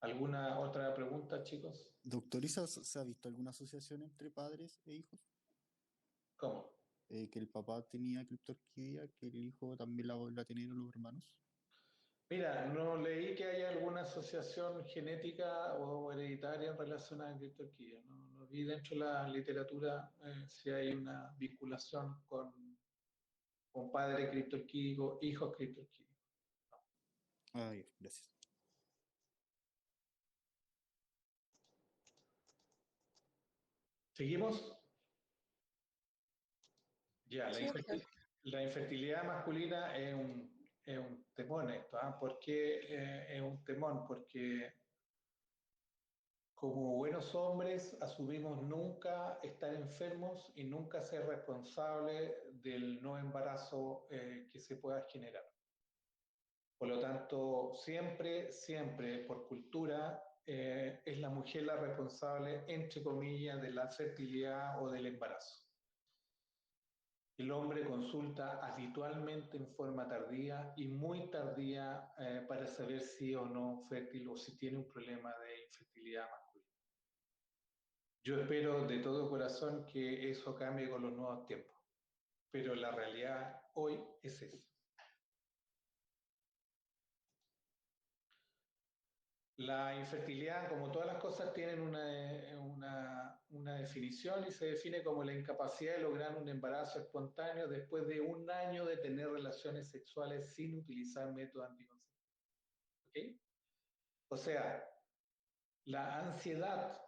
¿Alguna otra pregunta, chicos? Doctor, ¿y se ha visto alguna asociación entre padres e hijos? ¿Cómo? Que el papá tenía criptorquidia, que el hijo también la tenían los hermanos. Mira, no leí que haya alguna asociación genética o hereditaria en relación a la criptorquidia. No vi dentro de la literatura si hay una vinculación con padre criptorquídico, hijos criptorquídicos. Ah, ya, gracias. ¿Seguimos? Ya, Sí, doctor. la infertilidad masculina es un temón esto. ¿Ah? ¿Por qué es un temón? Porque como buenos hombres asumimos nunca estar enfermos y nunca ser responsables del no embarazo que se pueda generar. Por lo tanto, siempre, por cultura, es la mujer la responsable, entre comillas, de la fertilidad o del embarazo. El hombre consulta habitualmente en forma tardía y muy tardía para saber si o no fértil o si tiene un problema de infertilidad masculina. Yo espero de todo corazón que eso cambie con los nuevos tiempos, pero la realidad hoy es esa. La infertilidad, como todas las cosas, tienen una definición y se define como la incapacidad de lograr un embarazo espontáneo después de un año de tener relaciones sexuales sin utilizar método anticonceptivo. ¿Ok? O sea, la ansiedad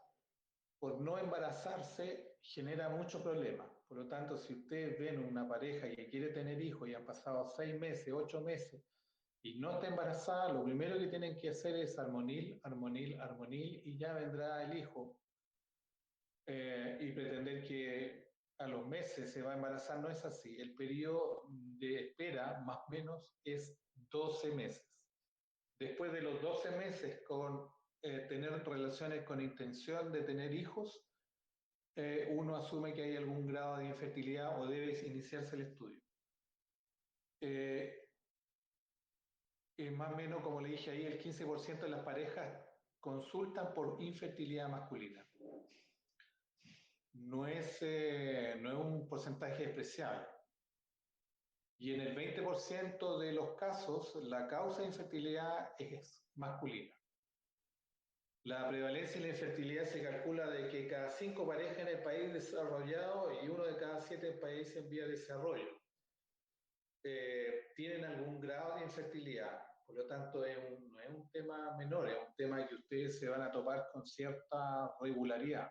por no embarazarse genera muchos problemas. Por lo tanto, si ustedes ven una pareja que quiere tener hijos y han pasado 6 meses, 8 meses y no está embarazada, lo primero que tienen que hacer es armonil, armonil, armonil y ya vendrá el hijo. Y pretender que a los meses se va a embarazar no es así. El periodo de espera más o menos es 12 meses. Después de los 12 meses con tener relaciones con intención de tener hijos, uno asume que hay algún grado de infertilidad o debe iniciarse el estudio. Más o menos, como le dije ahí, el 15% de las parejas consultan por infertilidad masculina. No es un porcentaje despreciable. Y en el 20% de los casos, la causa de infertilidad es masculina. La prevalencia de la infertilidad se calcula de que cada 5 parejas en el país desarrollado y 1 de cada 7 países en vía de desarrollo tienen algún grado de infertilidad. Por lo tanto, no es un tema menor, es un tema que ustedes se van a topar con cierta regularidad.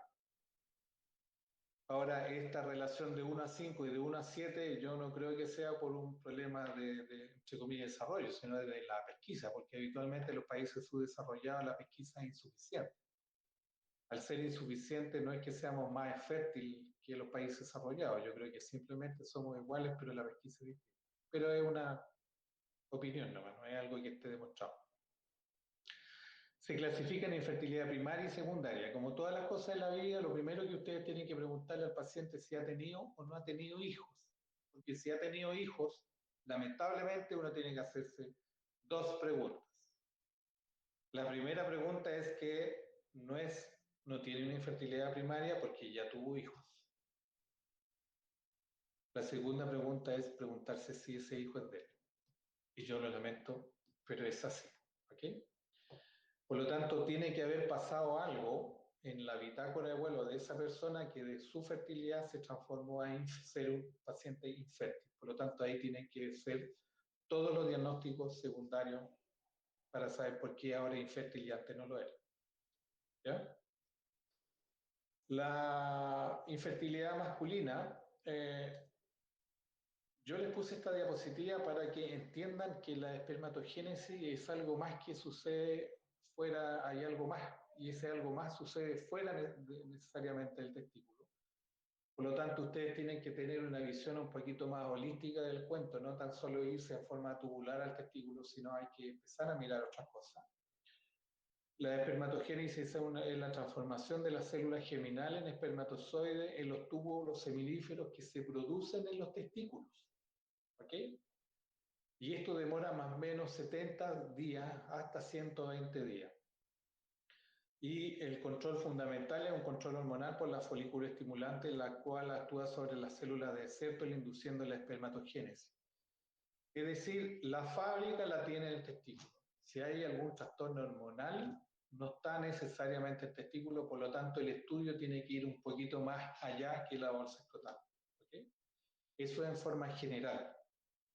Ahora, esta relación de 1 a 5 y de 1 a 7, yo no creo que sea por un problema entre comillas, desarrollo, sino de la pesquisa, porque habitualmente en los países subdesarrollados la pesquisa es insuficiente. Al ser insuficiente no es que seamos más fértiles que los países desarrollados, yo creo que simplemente somos iguales, pero la pesquisa es distinta. Pero es una opinión nomás, no es algo que esté demostrado. Se clasifica en infertilidad primaria y secundaria. Como todas las cosas en la vida, lo primero que ustedes tienen que preguntarle al paciente es si ha tenido o no ha tenido hijos. Porque si ha tenido hijos, lamentablemente uno tiene que hacerse 2 preguntas. La primera pregunta es que no tiene una infertilidad primaria porque ya tuvo hijos. La segunda pregunta es preguntarse si ese hijo es de él. Y yo lo lamento, pero es así. ¿Ok? Por lo tanto, tiene que haber pasado algo en la bitácora de vuelo de esa persona que de su fertilidad se transformó en ser un paciente infértil. Por lo tanto, ahí tienen que ser todos los diagnósticos secundarios para saber por qué ahora es infértil y antes no lo era. ¿Ya? La infertilidad masculina, yo les puse esta diapositiva para que entiendan que la espermatogénesis es algo más que sucede fuera, hay algo más, y ese algo más sucede fuera necesariamente del testículo. Por lo tanto, ustedes tienen que tener una visión un poquito más holística del cuento, no tan solo irse en forma tubular al testículo, sino hay que empezar a mirar otras cosas. La espermatogénesis es la transformación de las células geminales en espermatozoides en los túbulos semilíferos que se producen en los testículos. ¿Ok? Y esto demora más o menos 70 días hasta 120 días. Y el control fundamental es un control hormonal por la folículo estimulante, la cual actúa sobre las células de Sertoli induciendo la espermatogénesis. Es decir, la fábrica la tiene el testículo. Si hay algún trastorno hormonal, no está necesariamente el testículo, por lo tanto el estudio tiene que ir un poquito más allá que la bolsa escrotal. ¿Okay? Eso es en forma general.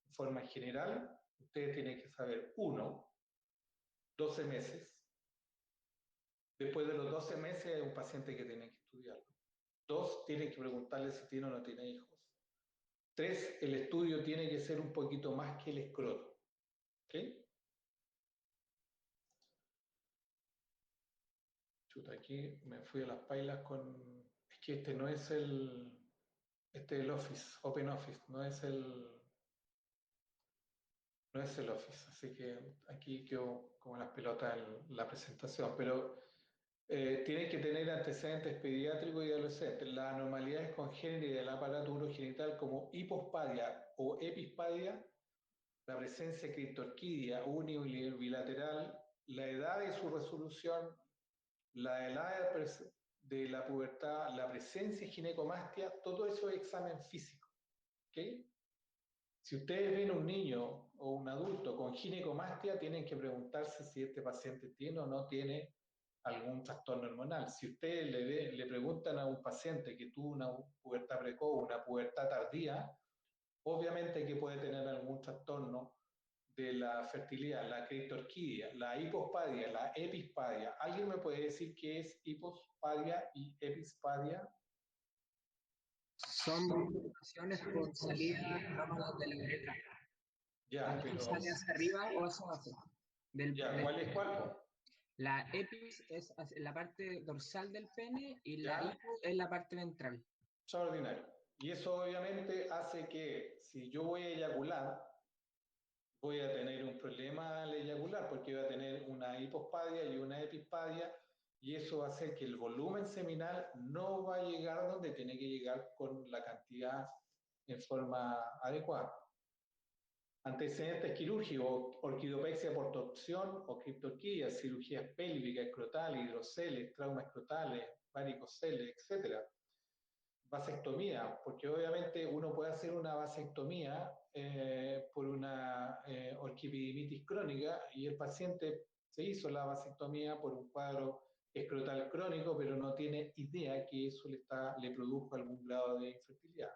En forma general, ustedes tienen que saber, 1, 12 meses. Después de los 12 meses hay un paciente que tiene que estudiarlo. 2, tienen que preguntarle si tiene o no tiene hijos. 3, el estudio tiene que ser un poquito más que el escroto. ¿Ok? Chuta, aquí me fui a las pailas con... Es que este no es el... Este es el Office, Open Office, no es el Office, así que aquí quedó como las pelotas en la presentación, pero tienen que tener antecedentes pediátricos y adolescentes. Las anormalidades congénitas del aparato urogenital como hipospadia o epispadia, la presencia de criptorquidia uni- y bilateral, la edad de su resolución, la edad de la pubertad, la presencia de ginecomastia, todo eso es examen físico. ¿Okay? Si ustedes ven un niño o un adulto con ginecomastia, tienen que preguntarse si este paciente tiene o no tiene algún trastorno hormonal. Si ustedes le preguntan a un paciente que tuvo una pubertad precoz, una pubertad tardía, obviamente que puede tener algún trastorno de la fertilidad, la criptorquidia, la hipospadia, la epispadia. ¿Alguien me puede decir qué es hipospadia y epispadia? Son modificaciones por salida nómadas de la uretra. Ya, pero... ¿Sale hacia arriba o hacia abajo? Ya, ¿cuál es cuál? La epis es la parte dorsal del pene y la Ya. hipo es la parte ventral. Extraordinario. Y eso obviamente hace que si yo voy a eyacular, voy a tener un problema al eyacular porque voy a tener una hipospadia y una epispadia y eso va a hacer que el volumen seminal no va a llegar donde tiene que llegar con la cantidad en forma adecuada. Antecedentes quirúrgicos, orquidopexia por torsión o criptorquidia, cirugías pélvicas, escrotales, hidroceles, traumas escrotales, varicoceles, etc. Vasectomía, porque obviamente uno puede hacer una vasectomía por una orquipidimitis crónica y el paciente se hizo la vasectomía por un cuadro escrotal crónico, pero no tiene idea que eso le produjo algún grado de infertilidad.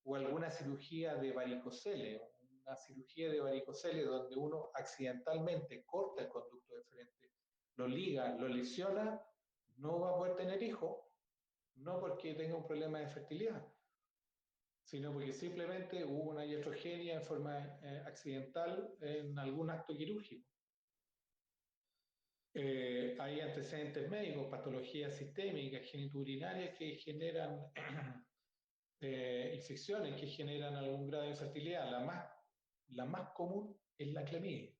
O alguna cirugía de varicoceles, una cirugía de varicoceles donde uno accidentalmente corta el conducto deferente, lo liga, lo lesiona, no va a poder tener hijos, no porque tenga un problema de fertilidad, sino porque simplemente hubo una iatrogenia en forma accidental en algún acto quirúrgico. Hay antecedentes médicos, patologías sistémicas, geniturinarias que generan infecciones, que generan algún grado de infertilidad. La más común es la clamidia.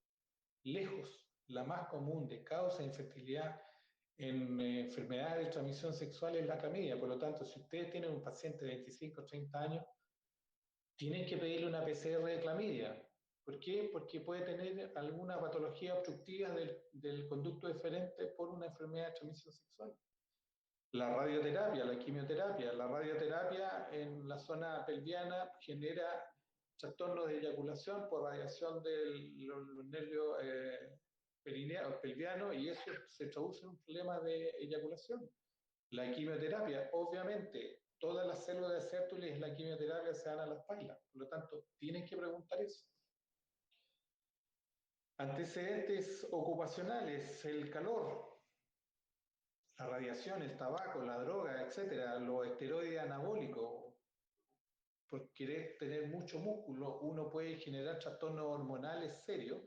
Lejos, la más común de causa de infertilidad en enfermedades de transmisión sexual es la clamidia. Por lo tanto, si ustedes tienen un paciente de 25 o 30 años, tienen que pedirle una PCR de clamidia. ¿Por qué? Porque puede tener alguna patología obstructiva del conducto deferente por una enfermedad de transmisión sexual. La radioterapia, la quimioterapia. La radioterapia en la zona pelviana genera trastornos de eyaculación por radiación de los nervios pelvianos y eso se traduce en un problema de eyaculación. La quimioterapia, obviamente, todas las células de Sertoli en la quimioterapia se dan a la espalda, por lo tanto, tienen que preguntar eso. Antecedentes ocupacionales, el calor, la radiación, el tabaco, la droga, etcétera, los esteroides anabólicos. Por querer tener mucho músculo, uno puede generar trastornos hormonales serios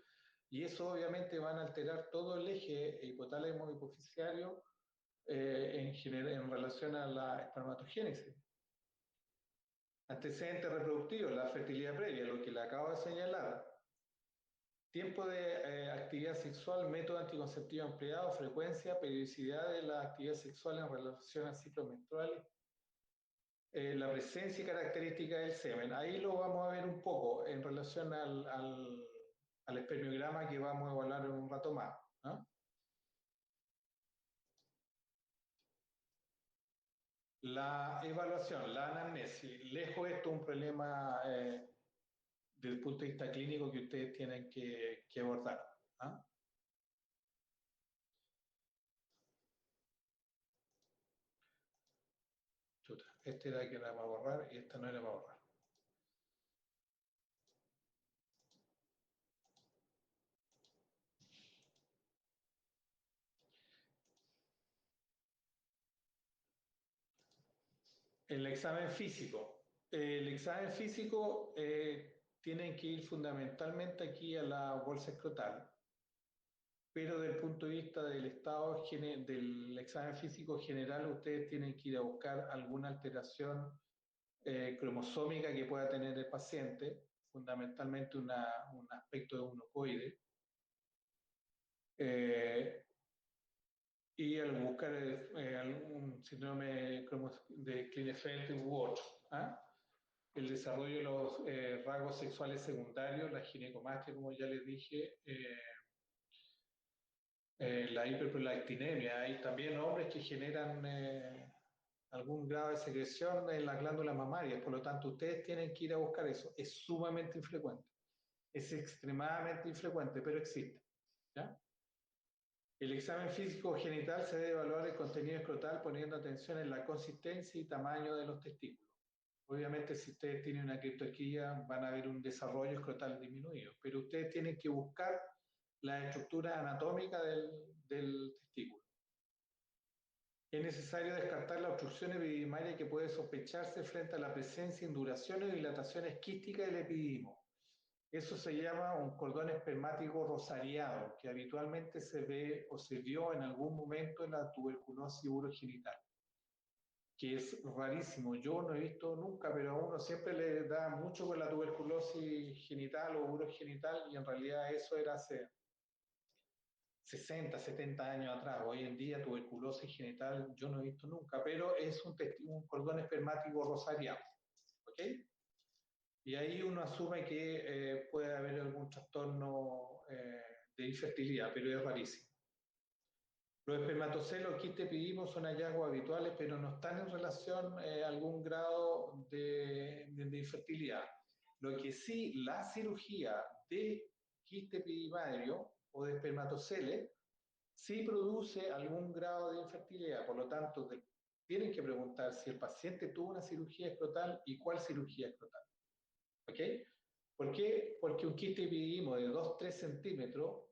y eso obviamente van a alterar todo el eje hipotálamo hipoficiario en relación a la espermatogénesis. Antecedentes reproductivos, la fertilidad previa, lo que le acabo de señalar. Tiempo de actividad sexual, método anticonceptivo empleado, frecuencia, periodicidad de la actividad sexual en relación al ciclo menstrual, la presencia y característica del semen. Ahí lo vamos a ver un poco en relación al espermiograma que vamos a evaluar en un rato más, ¿no? La evaluación, la anamnesis, lejos esto es un problema desde el punto de vista clínico que ustedes tienen que abordar. ¿Ah? Chuta, este era el que era para borrar y esta no era para borrar. El examen físico. El examen físico tienen que ir fundamentalmente aquí a la bolsa escrotal, pero desde el punto de vista del estado del examen físico general, ustedes tienen que ir a buscar alguna alteración cromosómica que pueda tener el paciente, fundamentalmente un aspecto de un ovoide. Y al buscar algún síndrome de Klinefelter u otro. ¿Ah? El desarrollo de los rasgos sexuales secundarios, la ginecomastia, como ya les dije, la hiperprolactinemia. Hay también hombres que generan algún grado de secreción en las glándulas mamarias, por lo tanto ustedes tienen que ir a buscar eso. Es sumamente infrecuente, es extremadamente infrecuente, pero existe. ¿Ya? El examen físico genital se debe evaluar el contenido escrotal poniendo atención en la consistencia y tamaño de los testículos. Obviamente, si ustedes tienen una criptorquía, van a ver un desarrollo escrotal disminuido, pero ustedes tienen que buscar la estructura anatómica del testículo. Es necesario descartar la obstrucción epididimaria que puede sospecharse frente a la presencia, induración o dilataciones quísticas del epididimo. Eso se llama un cordón espermático rosariado, que habitualmente se ve o se vio en algún momento en la tuberculosis urogenital, que es rarísimo. Yo no he visto nunca, pero a uno siempre le da mucho con la tuberculosis genital o urogenital, y en realidad eso era hace 60, 70 años atrás. Hoy en día tuberculosis genital yo no he visto nunca, pero es un cordón espermático rosariado. ¿Ok? Y ahí uno asume que puede haber algún trastorno de infertilidad, pero es rarísimo. Los espermatocelos quiste son hallazgos habituales, pero no están en relación a algún grado de infertilidad. Lo que sí, la cirugía de quiste epidimario o de espermatoceles sí produce algún grado de infertilidad. Por lo tanto, tienen que preguntar si el paciente tuvo una cirugía escrotal y cuál cirugía escrotal. ¿Ok? ¿Por qué? Porque un quiste epididimo de 2-3 centímetros,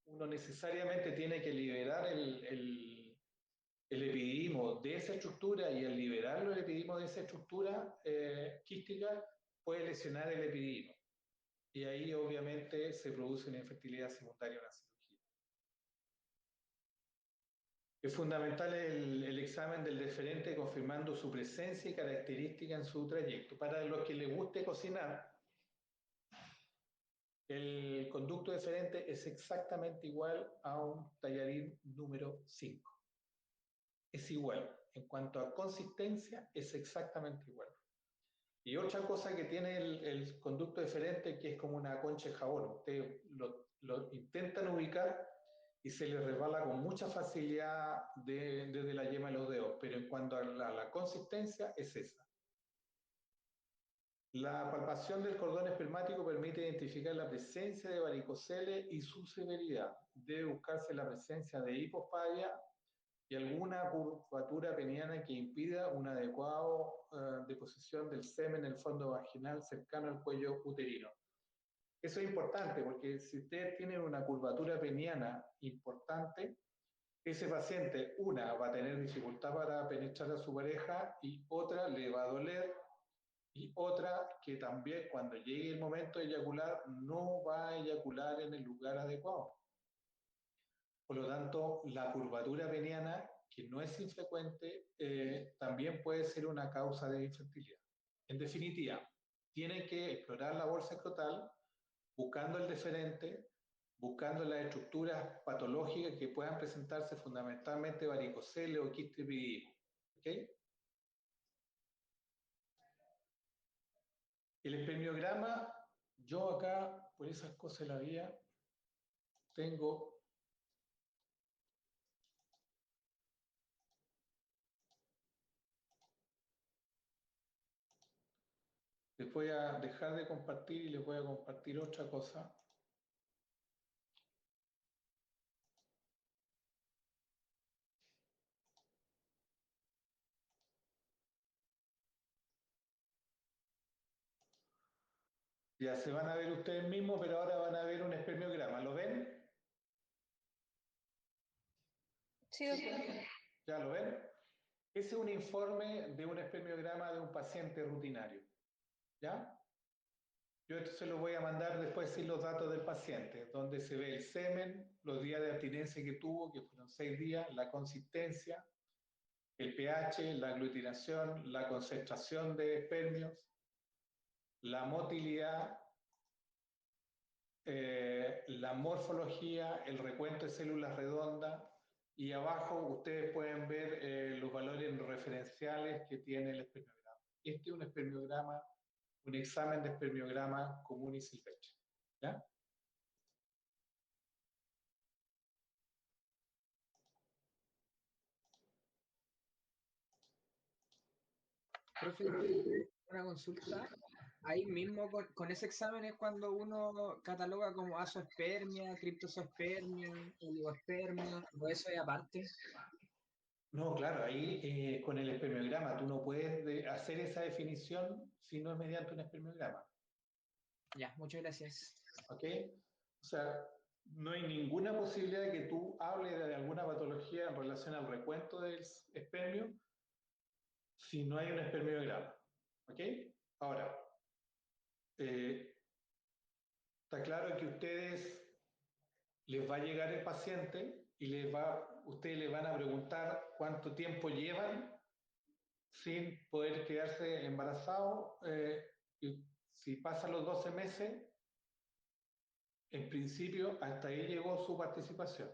uno necesariamente tiene que liberar el epididimo de esa estructura, y al liberarlo el epididimo de esa estructura quística puede lesionar el epididimo. Y ahí obviamente se produce una infertilidad secundaria a una cirugía. Es fundamental el examen del deferente confirmando su presencia y característica en su trayecto. Para los que les guste cocinar, el conducto deferente es exactamente igual a un tallarín número 5. Es igual. En cuanto a consistencia, es exactamente igual. Y otra cosa que tiene el conducto deferente, que es como una concha de jabón. Ustedes lo intentan ubicar y se les resbala con mucha facilidad desde la yema de los dedos, pero en cuanto a la consistencia, es esa. La palpación del cordón espermático permite identificar la presencia de varicoceles y su severidad. Debe buscarse la presencia de hipospadia y alguna curvatura peniana que impida una adecuada deposición del semen en el fondo vaginal cercano al cuello uterino. Eso es importante porque si ustedes tienen una curvatura peniana importante, ese paciente, una, va a tener dificultad para penetrar a su pareja, y otra, le va a doler, y otra, que también cuando llegue el momento de eyacular no va a eyacular en el lugar adecuado. Por lo tanto, la curvatura peniana, que no es infrecuente, también puede ser una causa de infertilidad. En definitiva, tienen que explorar la bolsa escrotal buscando el deferente, buscando las estructuras patológicas que puedan presentarse, fundamentalmente varicoceles o quiste epididimo. ¿Ok? El espermiograma, yo acá, por esas cosas de la vida, tengo les voy a dejar de compartir y les voy a compartir otra cosa. Ya se van a ver ustedes mismos, pero ahora van a ver un espermiograma. ¿Lo ven? Sí, doctor. ¿Ya lo ven? Ese es un informe de un espermiograma de un paciente rutinario. ¿Ya? Yo esto se lo voy a mandar después sin los datos del paciente, donde se ve el semen, los días de abstinencia que tuvo, que fueron 6 días, la consistencia, el pH, la aglutinación, la concentración de espermios, la motilidad, la morfología, el recuento de células redondas, y abajo ustedes pueden ver los valores referenciales que tiene el espermiograma. Este es un espermiograma, un examen de espermiograma común y silvestre. ¿Ya? Profe, una consulta. Ahí mismo con ese examen es cuando uno cataloga como azoospermia, criptozoospermia, oligospermia, o eso es aparte. No, claro, ahí con el espermiograma tú no puedes hacer esa definición si no es mediante un espermiograma. Ya, muchas gracias. ¿Ok? O sea, no hay ninguna posibilidad de que tú hables de alguna patología en relación al recuento del espermio si no hay un espermiograma. ¿Ok? Ahora, está claro que les va a llegar el paciente y ustedes le van a preguntar cuánto tiempo llevan sin poder quedarse embarazados. Y si pasan los 12 meses, en principio hasta ahí llegó su participación.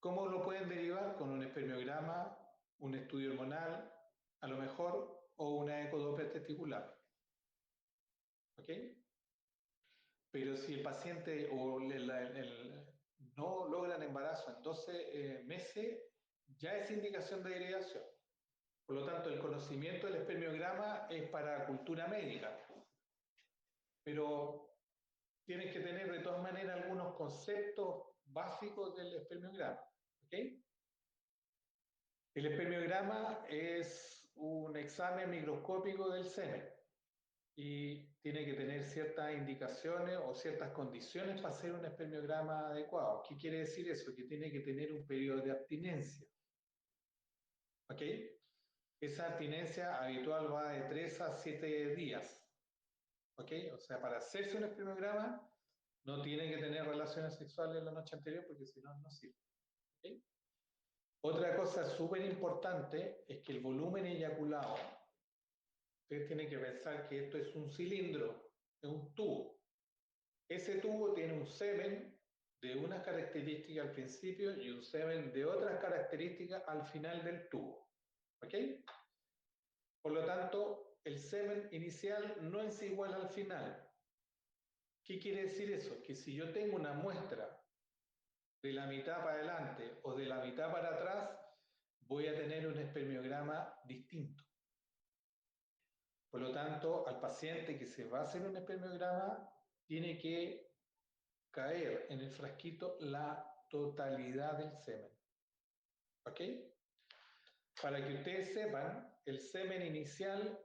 ¿Cómo lo pueden derivar? Con un espermiograma, un estudio hormonal, a lo mejor, o una ecodoppler testicular. ¿Ok? Pero si el paciente no logran embarazo en 12 meses, ya es indicación de derivación. Por lo tanto, el conocimiento del espermiograma es para cultura médica. Pero tienes que tener de todas maneras algunos conceptos básicos del espermiograma. ¿Ok? El espermiograma es un examen microscópico del semen y tiene que tener ciertas indicaciones o ciertas condiciones para hacer un espermiograma adecuado. ¿Qué quiere decir eso? Que tiene que tener un periodo de abstinencia. ¿Ok? Esa abstinencia habitual va de 3 a 7 días. ¿Ok? O sea, para hacerse un espermiograma no tiene que tener relaciones sexuales la noche anterior porque si no, no sirve. ¿Ok? Otra cosa súper importante es que el volumen eyaculado, ustedes tienen que pensar que esto es un cilindro, es un tubo. Ese tubo tiene un semen de unas características al principio y un semen de otras características al final del tubo. ¿Ok? Por lo tanto, el semen inicial no es igual al final. ¿Qué quiere decir eso? Que si yo tengo una muestra de la mitad para adelante o de la mitad para atrás, voy a tener un espermiograma distinto. Por lo tanto, al paciente que se va a hacer un espermiograma, tiene que caer en el frasquito la totalidad del semen. ¿Ok? Para que ustedes sepan, el semen inicial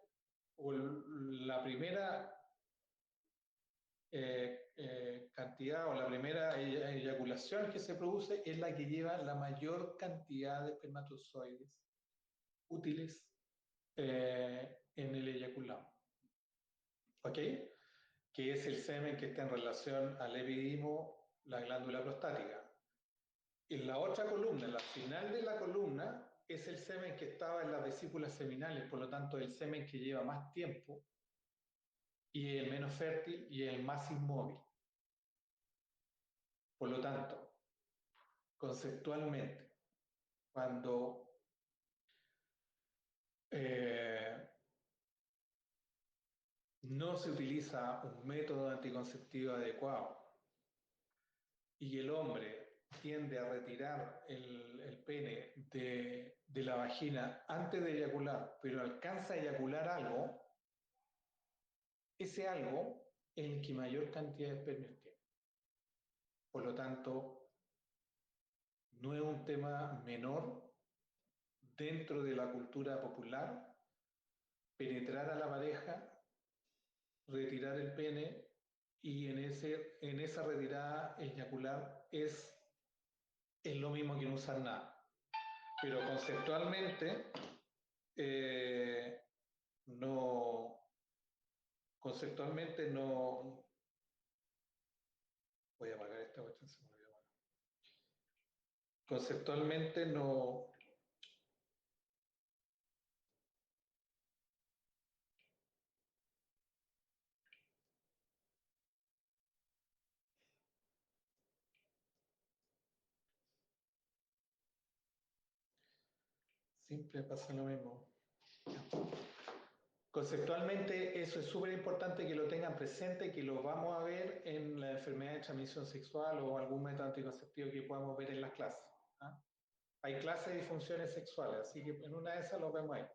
o la primera cantidad o la primera eyaculación que se produce es la que lleva la mayor cantidad de espermatozoides útiles en el eyaculado. ¿Ok? Que es el semen que está en relación al epidimo, la glándula prostática. En la otra columna, en la final de la columna, es el semen que estaba en las vesículas seminales, por lo tanto, el semen que lleva más tiempo y el menos fértil y el más inmóvil. Por lo tanto, conceptualmente, cuando no se utiliza un método anticonceptivo adecuado y el hombre tiende a retirar el pene de la vagina antes de eyacular, pero alcanza a eyacular algo, ese algo es el que mayor cantidad de espermios tiene. Por lo tanto, no es un tema menor dentro de la cultura popular penetrar a la pareja, retirar el pene y en esa retirada eyacular es lo mismo que no usar nada. Pero conceptualmente no, voy a apagar esta cuestión, se me olvidó. Conceptualmente no, siempre pasa lo mismo. Conceptualmente eso es súper importante que lo tengan presente, que lo vamos a ver en la enfermedad de transmisión sexual o algún método anticonceptivo que podamos ver en las clases. ¿Ah? Hay clases de disfunciones sexuales, así que en una de esas lo vemos ahí.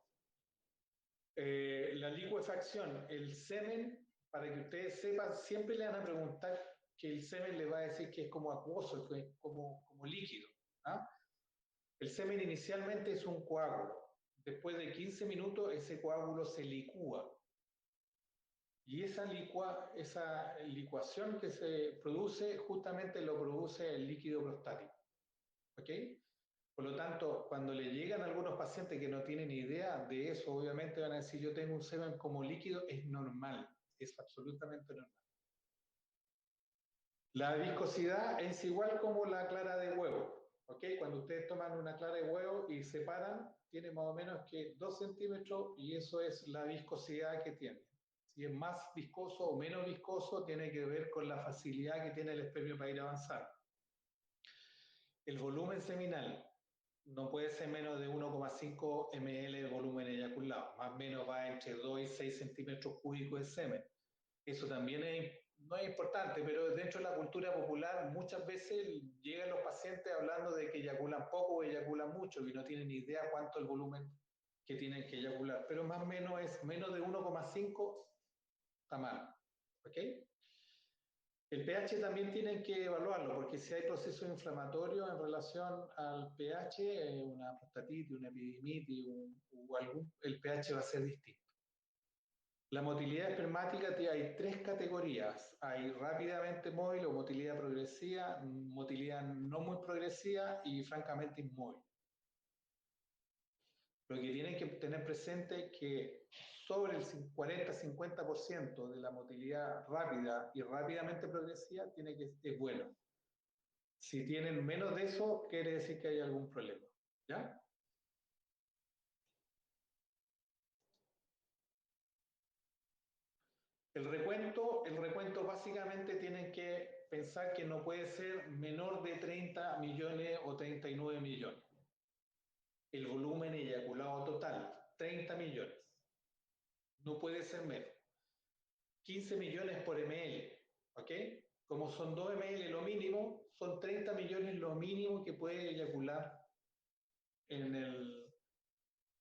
La licuefacción, el semen, para que ustedes sepan, siempre le van a preguntar que el semen le va a decir que es como acuoso, que es como líquido. ¿Ah? El semen inicialmente es un coágulo. Después de 15 minutos ese coágulo se licúa. Y esa licuación que se produce, justamente lo produce el líquido prostático. ¿Ok? Por lo tanto, cuando le llegan a algunos pacientes que no tienen idea de eso, obviamente van a decir, yo tengo un semen como líquido, es normal, es absolutamente normal. La viscosidad es igual como la clara de huevo, ¿ok? Cuando ustedes toman una clara de huevo y separan, tiene más o menos que 2 centímetros y eso es la viscosidad que tiene. Si es más viscoso o menos viscoso, tiene que ver con la facilidad que tiene el espermio para ir avanzando. El volumen seminal no puede ser menos de 1,5 ml de volumen eyaculado, más o menos va entre 2 y 6 centímetros cúbicos de semen. Eso también no es importante, pero dentro de la cultura popular muchas veces llegan los pacientes hablando de que eyaculan poco o eyaculan mucho y no tienen ni idea cuánto es el volumen que tienen que eyacular, pero más o menos es menos de 1,5 está mal, ¿ok? El pH también tienen que evaluarlo, porque si hay procesos inflamatorios en relación al pH, una prostatitis, una epididimitis el pH va a ser distinto. La motilidad espermática hay 3 categorías. Hay rápidamente móvil o motilidad progresiva, motilidad no muy progresiva y francamente inmóvil. Lo que tienen que tener presente es que sobre el 40-50% de la motilidad rápida y rápidamente progresiva es bueno. Si tienen menos de eso, quiere decir que hay algún problema. ¿Ya? El recuento básicamente tienen que pensar que no puede ser menor de 30 millones o 39 millones. El volumen eyaculado total, 30 millones. No puede ser menos. 15 millones por ml, ¿ok? Como son 2 ml lo mínimo, son 30 millones lo mínimo que puede eyacular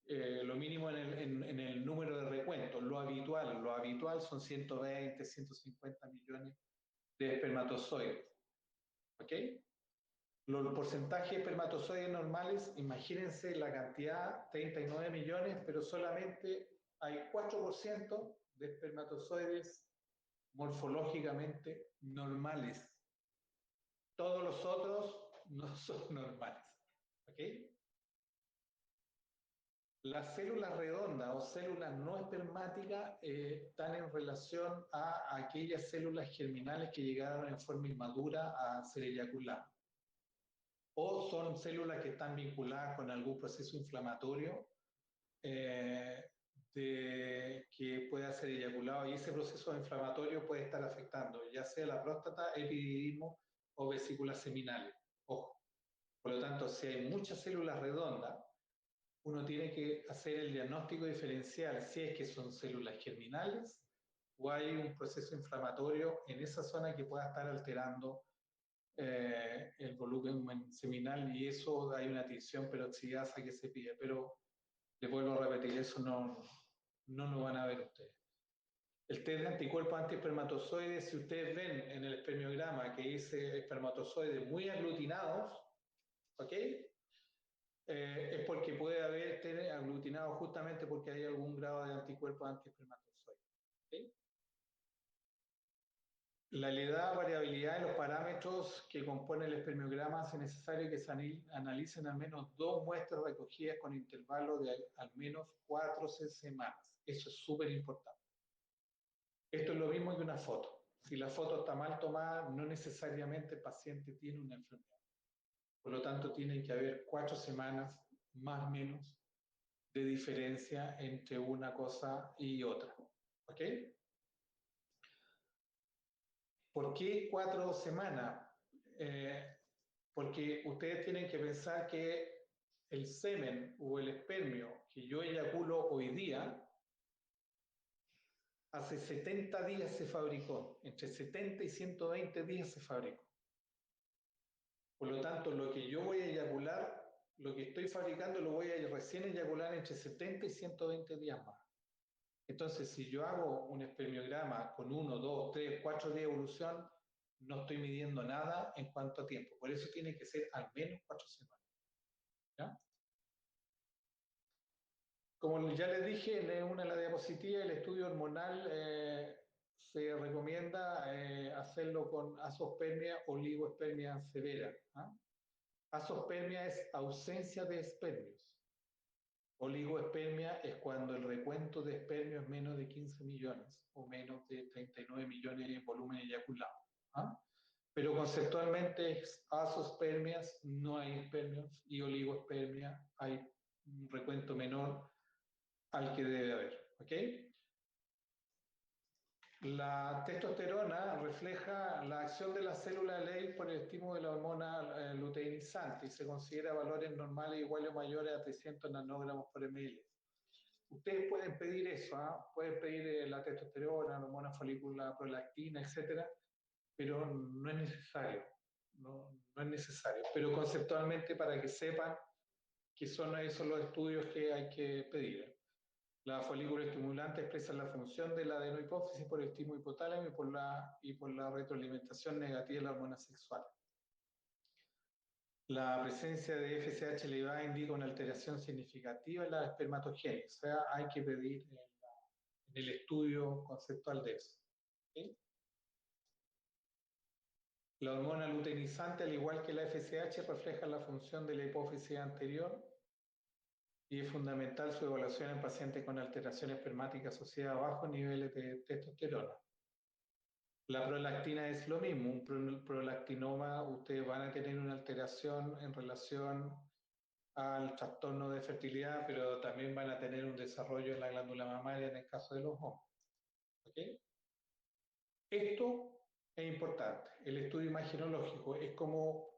lo mínimo en el número de recuentos. Lo habitual son 120, 150 millones de espermatozoides, ¿ok? Los porcentajes de espermatozoides normales, imagínense la cantidad, 39 millones, pero solamente hay 4% de espermatozoides morfológicamente normales. Todos los otros no son normales. ¿Ok? Las células redondas o células no espermáticas están en relación a aquellas células germinales que llegaron en forma inmadura a ser eyaculadas. O son células que están vinculadas con algún proceso inflamatorio que pueda ser eyaculado y ese proceso inflamatorio puede estar afectando ya sea la próstata, epididismo o vesículas seminales. Ojo. Por lo tanto, si hay muchas células redondas, uno tiene que hacer el diagnóstico diferencial si es que son células germinales o hay un proceso inflamatorio en esa zona que pueda estar alterando el volumen seminal y eso hay una tinción peroxidasa que se pide, pero les vuelvo a repetir, eso no lo van a ver ustedes. El test de anticuerpos antiespermatozoides, si ustedes ven en el espermiograma que dice espermatozoides muy aglutinados, ¿ok? Es porque puede haber aglutinado justamente porque hay algún grado de anticuerpos antiespermatozoides. ¿Okay? La edad, variabilidad de los parámetros que componen el espermiograma hace necesario que se analicen al menos 2 muestras recogidas con intervalos de al menos 4 semanas. Eso es súper importante. Esto es lo mismo que una foto. Si la foto está mal tomada, no necesariamente el paciente tiene una enfermedad. Por lo tanto, tienen que haber 4 semanas, más o menos, de diferencia entre una cosa y otra. ¿Ok? ¿Por qué 4 semanas? Porque ustedes tienen que pensar que el semen o el espermio que yo eyaculo hoy día, hace 70 días se fabricó, entre 70 y 120 días se fabricó. Por lo tanto, lo que yo voy a eyacular, lo que estoy fabricando, lo voy a recién eyacular entre 70 y 120 días más. Entonces, si yo hago un espermiograma con 1, 2, 3, 4 días de evolución, no estoy midiendo nada en cuanto a tiempo. Por eso tiene que ser al menos 4 semanas. ¿Ya? Como ya les dije en una de las diapositivas, el estudio hormonal se recomienda hacerlo con azospermia o oligospermia severa. ¿Ah? Azospermia es ausencia de espermios. Oligoespermia es cuando el recuento de espermios es menos de 15 millones o menos de 39 millones de volumen eyaculado. ¿Ah? Pero conceptualmente es azospermias, no hay espermios, y oligoespermia hay un recuento menor al que debe haber. ¿Ok? La testosterona refleja la acción de la célula Leydig por el estímulo de la hormona luteinizante y se considera valores normales iguales o mayores a 300 nanogramos por ml. Ustedes pueden pedir eso, ¿eh? Pueden pedir la testosterona, la hormona folicular, prolactina, etcétera, pero no es necesario. No es necesario. Pero conceptualmente, para que sepan que son esos los estudios que hay que pedir. La folícula estimulante expresa la función de la adenohipófisis por el estímulo hipotálamo y por la retroalimentación negativa de la hormona sexual. La presencia de FSH elevada indica una alteración significativa en la espermatogénesis, o sea, hay que pedir en el estudio conceptual de eso. ¿Sí? La hormona luteinizante, al igual que la FSH, refleja la función de la hipófisis anterior y es fundamental su evaluación en pacientes con alteración espermática asociada a bajos niveles de testosterona. La prolactina es lo mismo, un prolactinoma, ustedes van a tener una alteración en relación al trastorno de fertilidad, pero también van a tener un desarrollo en la glándula mamaria en el caso de los hombres. ¿Okay? Esto es importante, el estudio imagenológico es como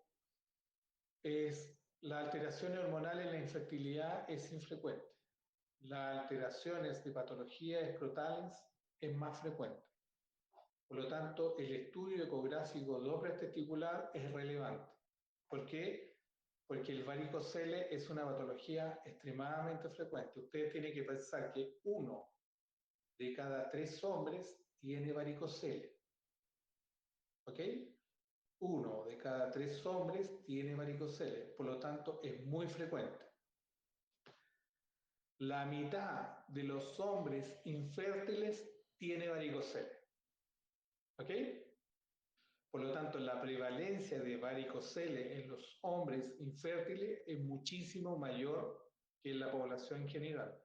las alteraciones hormonales en la infertilidad es infrecuente. Las alteraciones de patologías escrotales es más frecuente. Por lo tanto, el estudio ecográfico Doppler testicular es relevante. ¿Por qué? Porque el varicocele es una patología extremadamente frecuente. Ustedes tienen que pensar que 1 de cada 3 hombres tiene varicocele. ¿Ok? 1 de cada 3 hombres tiene varicocele. Por lo tanto, es muy frecuente. La mitad de los hombres infértiles tiene varicocele. ¿Ok? Por lo tanto, la prevalencia de varicocele en los hombres infértiles es muchísimo mayor que en la población general.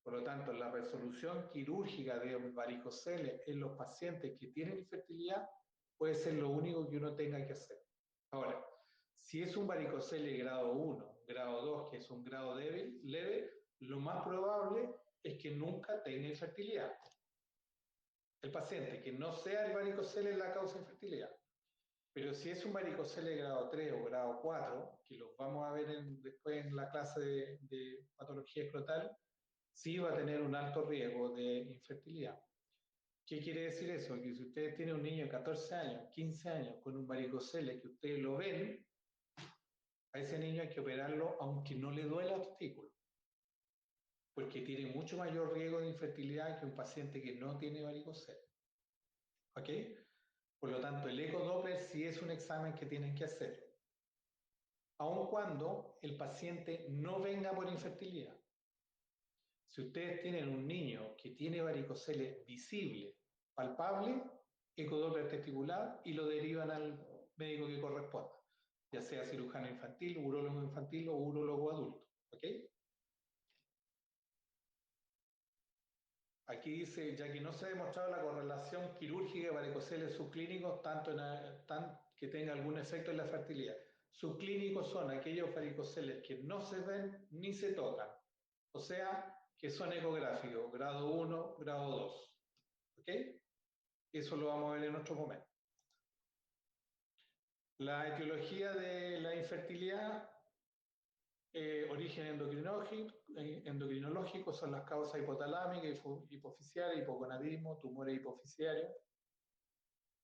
Por lo tanto, la resolución quirúrgica de varicocele en los pacientes que tienen infertilidad puede ser lo único que uno tenga que hacer. Ahora, si es un varicocele grado 1, grado 2, que es un grado leve, lo más probable es que nunca tenga infertilidad. El paciente que no sea el varicocele es la causa de infertilidad. Pero si es un varicocele grado 3 o grado 4, que los vamos a ver después en la clase de patología escrotal, sí va a tener un alto riesgo de infertilidad. ¿Qué quiere decir eso? Que si ustedes tienen un niño de 14 años, 15 años con un varicocele que ustedes lo ven, a ese niño hay que operarlo aunque no le duela el testículo, porque tiene mucho mayor riesgo de infertilidad que un paciente que no tiene varicocele. ¿Ok? Por lo tanto, el ecodoppler sí es un examen que tienen que hacer, aun cuando el paciente no venga por infertilidad. Si ustedes tienen un niño que tiene varicocele visible, palpable, ecodoppler testicular y lo derivan al médico que corresponda, ya sea cirujano infantil, urólogo infantil o urólogo adulto. ¿Ok? Aquí dice, ya que no se ha demostrado la correlación quirúrgica de varicoceles subclínicos, tanto que tenga algún efecto en la fertilidad. Subclínicos son aquellos varicoceles que no se ven ni se tocan, o sea, que son ecográficos, grado 1, grado 2. ¿Ok? Eso lo vamos a ver en otro momento. La etiología de la infertilidad, origen endocrinológico son las causas hipotalámicas, hipofisiarias, hipogonadismo, tumores hipofisiarios.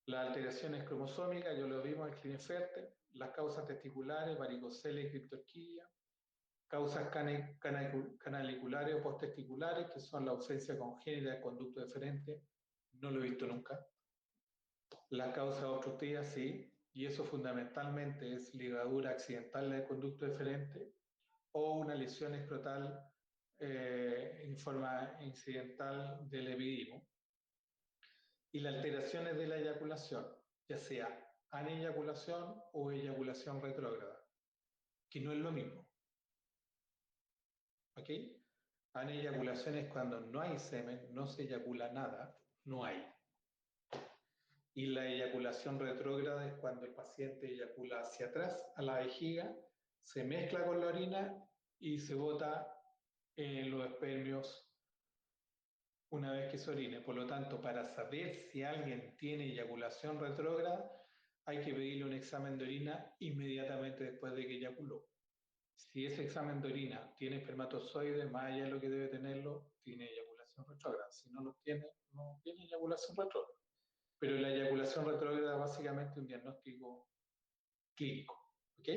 Las alteraciones cromosómicas, ya lo vimos en Klinefelter, las causas testiculares, varicocele y criptorquidia, causas canaliculares o posttesticulares, que son la ausencia congénita de conducto deferente, no lo he visto nunca. Las causas obstructivas sí, y eso fundamentalmente es ligadura accidental del conducto deferente o una lesión escrotal en forma incidental del epidimo. Y las alteraciones de la eyaculación, ya sea aneyaculación o eyaculación retrógrada, que no es lo mismo. ¿Ok? Aneyaculación es cuando no hay semen, no se eyacula nada, no hay. Y la eyaculación retrógrada es cuando el paciente eyacula hacia atrás a la vejiga, se mezcla con la orina y se bota en los espermios una vez que se orine. Por lo tanto, para saber si alguien tiene eyaculación retrógrada, hay que pedirle un examen de orina inmediatamente después de que eyaculó. Si ese examen de orina tiene espermatozoides, más allá de lo que debe tenerlo, tiene eyaculación retrógrada. Si no lo tiene, no tiene eyaculación retrógrada. Pero la eyaculación retrógrada es básicamente un diagnóstico clínico. ¿Ok?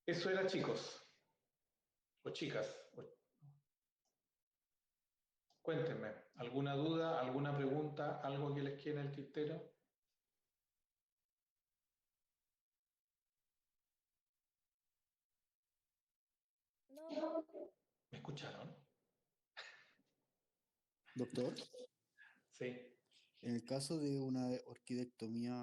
Eso era, chicos. O chicas. Cuéntenme, ¿alguna duda, alguna pregunta, algo que les quede en el tintero? No. ¿Me escucharon? Doctor, Sí. en el caso de una orquidectomía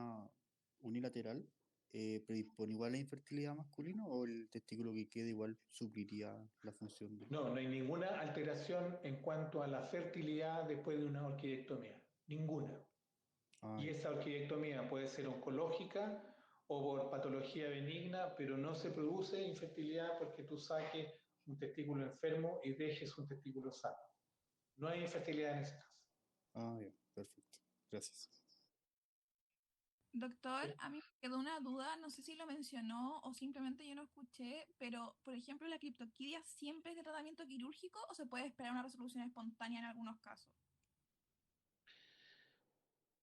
unilateral, ¿predispone igual la infertilidad masculina o el testículo que quede igual supliría la función de... No, no hay ninguna alteración en cuanto a la fertilidad después de una orquidectomía. Ninguna. Ah, Y esa orquidectomía puede ser oncológica o por patología benigna, pero no se produce infertilidad porque tú saques un testículo enfermo y dejes un testículo sano. No hay infertilidad en ese caso. ya, perfecto. Gracias. Doctor, a mí me quedó una duda, no sé si lo mencionó o simplemente yo no escuché, pero por ejemplo, ¿la criptorquidia siempre es de tratamiento quirúrgico o se puede esperar una resolución espontánea en algunos casos?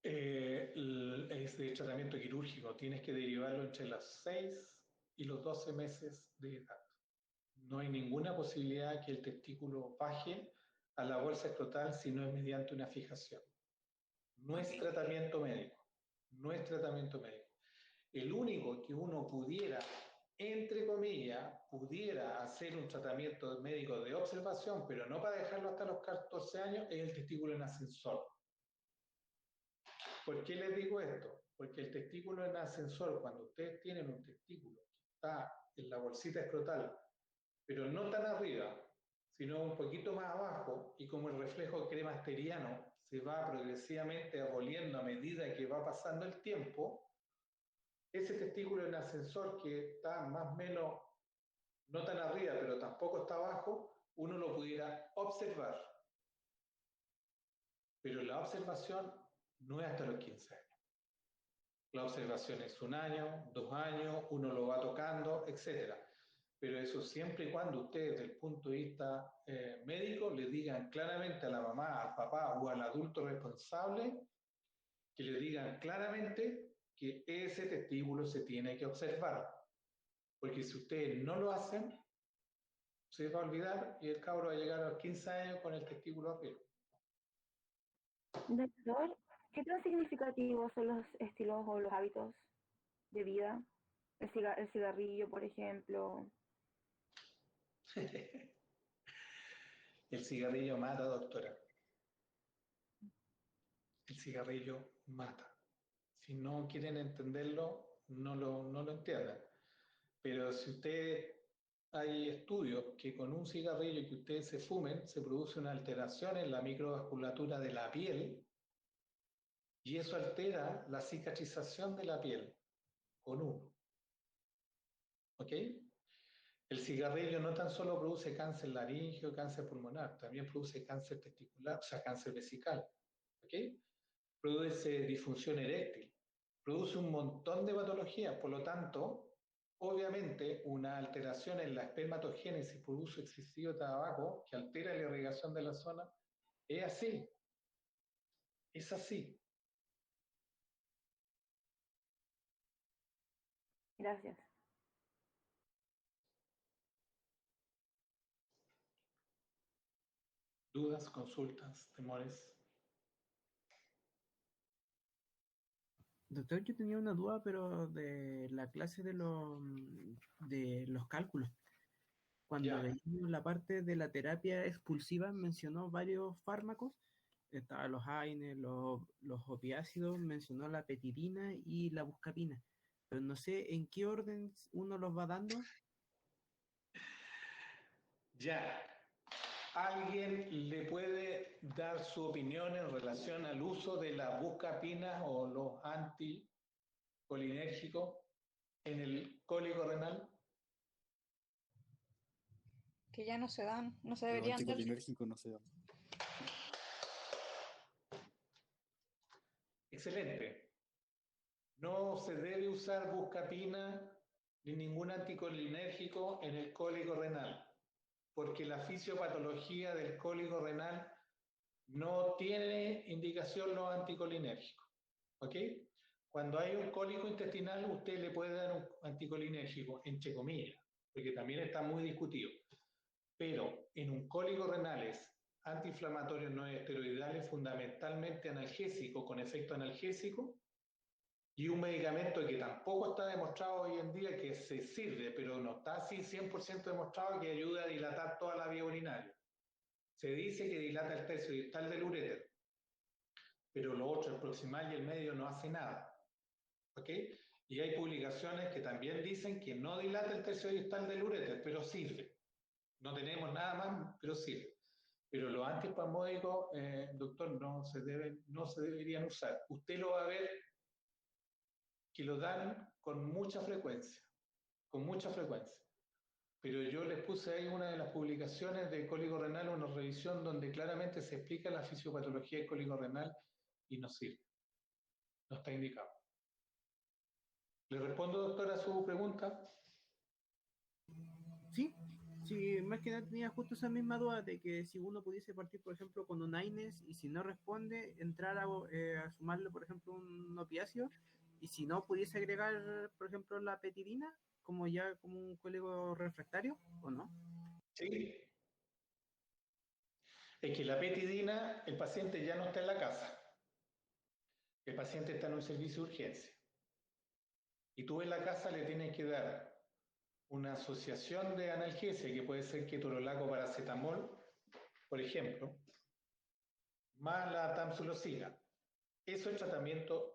Es de tratamiento quirúrgico, tienes que derivarlo entre los 6 y los 12 meses de edad. No hay ninguna posibilidad que el testículo baje a la bolsa escrotal si no es mediante una fijación. No es tratamiento médico, no es tratamiento médico. El único que uno pudiera, entre comillas, pudiera hacer un tratamiento médico de observación, pero no para dejarlo hasta los 14 años, es el testículo en ascensor. ¿Por qué les digo esto? Porque el testículo en ascensor, cuando ustedes tienen un testículo que está en la bolsita escrotal, pero no tan arriba, sino un poquito más abajo, y como el reflejo cremasteriano se va progresivamente aboliendo a medida que va pasando el tiempo, ese testículo en ascensor que está más o menos, no tan arriba, pero tampoco está abajo, uno lo pudiera observar. Pero la observación no es hasta los 15 años. La observación es 1 año, 2 años, uno lo va tocando, etc. Pero eso siempre y cuando ustedes, desde el punto de vista médico, le digan claramente a la mamá, al papá o al adulto responsable, que le digan claramente que ese testículo se tiene que observar. Porque si ustedes no lo hacen, se va a olvidar y el cabro va a llegar a los 15 años con el testículo arriba. Doctor, ¿qué tan significativos son los estilos o los hábitos de vida? El cigarrillo, por ejemplo. El cigarrillo mata, doctora. El cigarrillo mata. Si no quieren entenderlo, no lo entiendan. Pero si ustedes, hay estudios que con un cigarrillo que ustedes se fumen, se produce una alteración en la microvasculatura de la piel y eso altera la cicatrización de la piel con uno. ¿Ok? El cigarrillo no tan solo produce cáncer laríngeo, cáncer pulmonar, también produce cáncer testicular, o sea, cáncer vesical. ¿Ok? Produce disfunción eréctil, produce un montón de patologías, por lo tanto, obviamente una alteración en la espermatogénesis por uso excesivo de tabaco que altera la irrigación de la zona, es así, es así. Gracias. ¿Dudas, consultas, temores? Doctor, yo tenía una duda, pero de la clase de los cálculos. Cuando Ya. veíamos la parte de la terapia expulsiva, mencionó varios fármacos. Estaban los AINES, los opiácidos, mencionó la petidina y la buscapina. Pero no sé en qué orden uno los va dando. Ya. ¿Alguien le puede dar su opinión en relación al uso de la buscapina o los anticolinérgicos en el cólico renal? Que ya no se dan, no se Los deberían dar. anticolinérgicos no se dan. Excelente. No se debe usar buscapina ni ningún anticolinérgico en el cólico renal, porque la fisiopatología del cólico renal no tiene indicación los anticolinérgicos. ¿Ok? Cuando hay un cólico intestinal, usted le puede dar un anticolinérgico, entre comillas, porque también está muy discutido. Pero en un cólico renales, antiinflamatorios no esteroidales, fundamentalmente analgésico, con efecto analgésico, y un medicamento que tampoco está demostrado hoy en día que se sirve, pero no está así 100% demostrado que ayuda a dilatar toda la vía urinaria. Se dice que dilata el tercio distal del uréter, pero lo otro, el proximal y el medio, no hace nada. ¿Ok? Y hay publicaciones que también dicen que no dilata el tercio distal del uréter, pero sirve. No tenemos nada más, pero sirve. Pero los antiespasmódicos, doctor, no se deberían usar. Usted lo va a ver que lo dan con mucha frecuencia. Pero yo les puse ahí una de las publicaciones de cólico renal, una revisión donde claramente se explica la fisiopatología del cólico renal y no sirve. No está indicado. ¿Le respondo, doctor, a su pregunta? Sí, sí, más que nada tenía justo esa misma duda de que si uno pudiese partir, por ejemplo, con un AINES y si no responde, entrar a sumarle, por ejemplo, un opiáceo y si no pudiese agregar, por ejemplo, la petidina como ya como un cólico refractario o no. Sí. Es que la petidina, el paciente ya no está en la casa. El paciente está en un servicio de urgencia. Y tú en la casa le tienes que dar una asociación de analgesia, que puede ser ketorolaco paracetamol, por ejemplo, más la tamsulosina. Eso es tratamiento,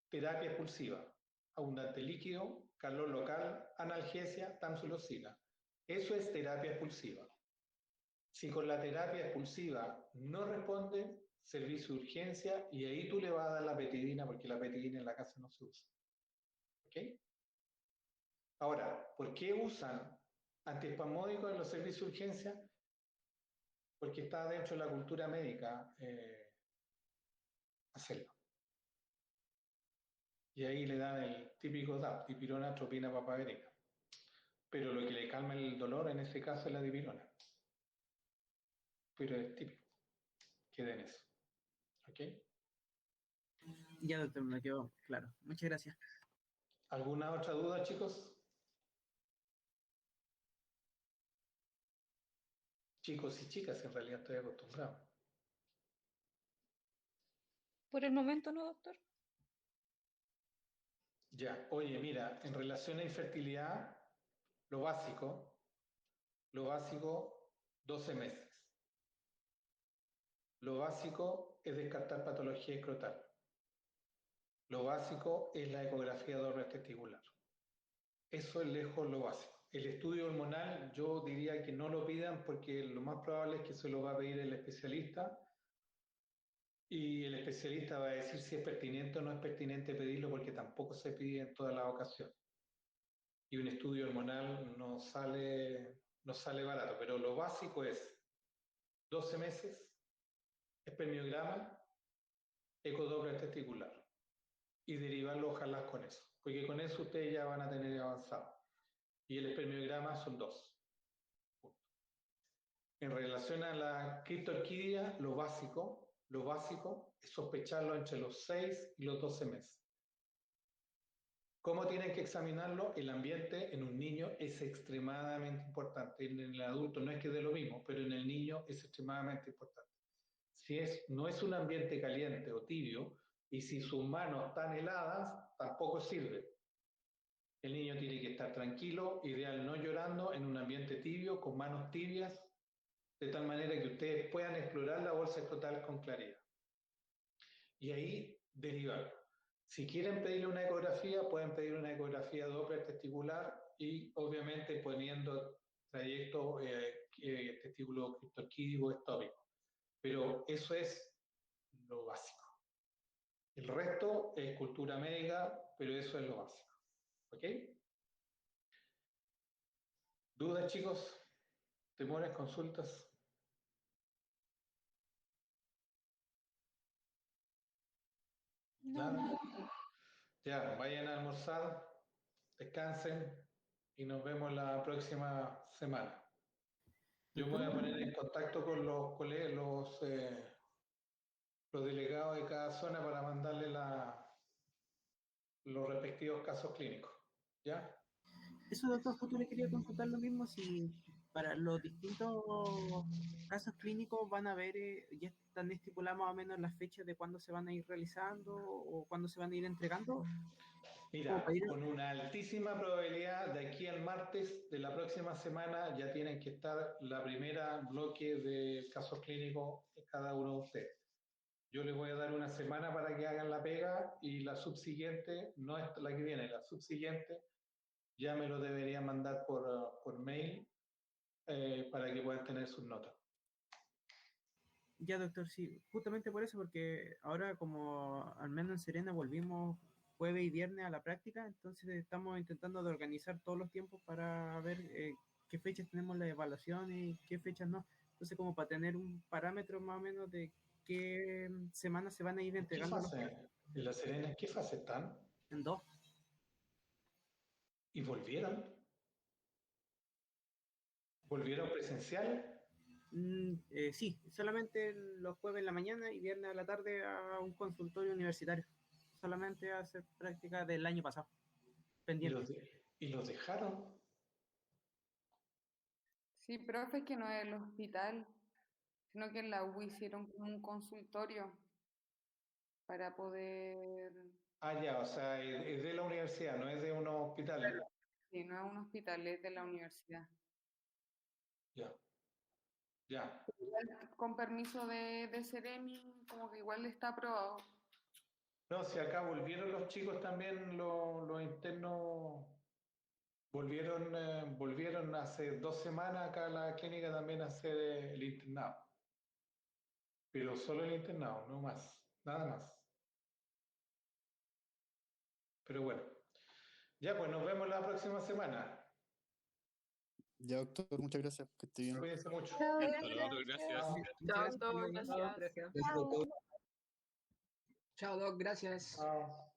terapia expulsiva. Abundante líquido, calor local, analgesia, tamsulosina. Eso es terapia expulsiva. Si con la terapia expulsiva no responde, servicio de urgencia, y ahí tú le vas a dar la petidina, porque la petidina en la casa no se usa. ¿Ok? Ahora, ¿por qué usan antiespasmódicos en los servicios de urgencia? Porque está dentro de la cultura médica hacerlo. Y ahí le dan el típico DAP, dipirona, atropina, papaverina. Pero lo que le calma el dolor en ese caso es la dipirona. Pero es típico que den eso. ¿Ok? Ya, doctor, me quedó claro. Muchas gracias. ¿Alguna otra duda, chicos? Chicos y chicas, en realidad estoy acostumbrado. Por el momento no, doctor. Ya, oye, mira, en relación a infertilidad, lo básico, 12 meses. Lo básico es descartar patología escrotal. Lo básico es la ecografía doble testicular. Eso es lejos lo básico. El estudio hormonal yo diría que no lo pidan porque lo más probable es que se lo va a pedir el especialista y el especialista va a decir si es pertinente o no es pertinente pedirlo porque tampoco se pide en todas las ocasiones. Y un estudio hormonal no sale barato, pero lo básico es 12 meses, espermiograma, ecodoppler testicular y derivarlo ojalá con eso, porque con eso ustedes ya van a tener avanzado. Y el espermiograma son 2. En relación a la criptorquidia, lo básico es sospecharlo entre los 6 y los 12 meses. ¿Cómo tienen que examinarlo? El ambiente en un niño es extremadamente importante. En el adulto no es que dé lo mismo, pero en el niño es extremadamente importante. Si no es un ambiente caliente o tibio, y si sus manos están heladas, tampoco sirve. El niño tiene que estar tranquilo, ideal no llorando, en un ambiente tibio, con manos tibias, de tal manera que ustedes puedan explorar la bolsa escrotal con claridad. Y ahí derivar. Si quieren pedirle una ecografía, pueden pedir una ecografía Doppler testicular y obviamente poniendo trayecto testículo criptorquídico estópico. Pero eso es lo básico. El resto es cultura médica, pero eso es lo básico. ¿Ok? ¿Dudas, chicos? ¿Temores, consultas? ¿Nada? Ya, vayan a almorzar, descansen y nos vemos la próxima semana. Yo me voy a poner en contacto con los colegas, los delegados de cada zona para mandarle los respectivos casos clínicos. ¿Ya? Eso, doctor, justo le quería consultar lo mismo, si para los distintos casos clínicos van a ver, ya están estipuladas más o menos las fechas de cuándo se van a ir realizando o cuándo se van a ir entregando. Mira, con una altísima probabilidad de aquí al martes de la próxima semana ya tienen que estar la primera bloque de casos clínicos de cada uno de ustedes. Yo les voy a dar una semana para que hagan la pega y la subsiguiente, no es la que viene, la subsiguiente ya me lo deberían mandar por mail para que puedan tener sus notas. Ya, doctor, sí, justamente por eso, porque ahora como al menos en Serena volvimos jueves y viernes a la práctica, entonces estamos intentando de organizar todos los tiempos para ver qué fechas tenemos la evaluación y qué fechas no. Entonces como para tener un parámetro más o menos de qué semanas se van a ir entregando. ¿Qué fase? ¿En la Serena en qué fase están? En 2. ¿Y volvieron? ¿Volvieron presencial? Sí, solamente los jueves en la mañana y viernes a la tarde a un consultorio universitario. Solamente a hacer práctica del año pasado. Pendiente. ¿Y los dejaron? Sí, profe, es que no es el hospital, sino que en la U hicieron como un consultorio para poder... Ah, ya, o sea, es de la universidad, no es de un hospital. Sí, no es un hospital, es de la universidad. Ya. Ya. Igual, con permiso de Seremi, como que igual está aprobado. No, si acá volvieron los chicos también, los internos, volvieron hace 2 semanas acá a la clínica también a hacer el internado. Pero solo el internado, no más, nada más. Pero bueno, ya pues nos vemos la próxima semana. Ya, doctor, muchas gracias. Que esté bien. Cuídense mucho. Gracias. Chao, doctor, gracias. Chao, Doc, gracias. Chao.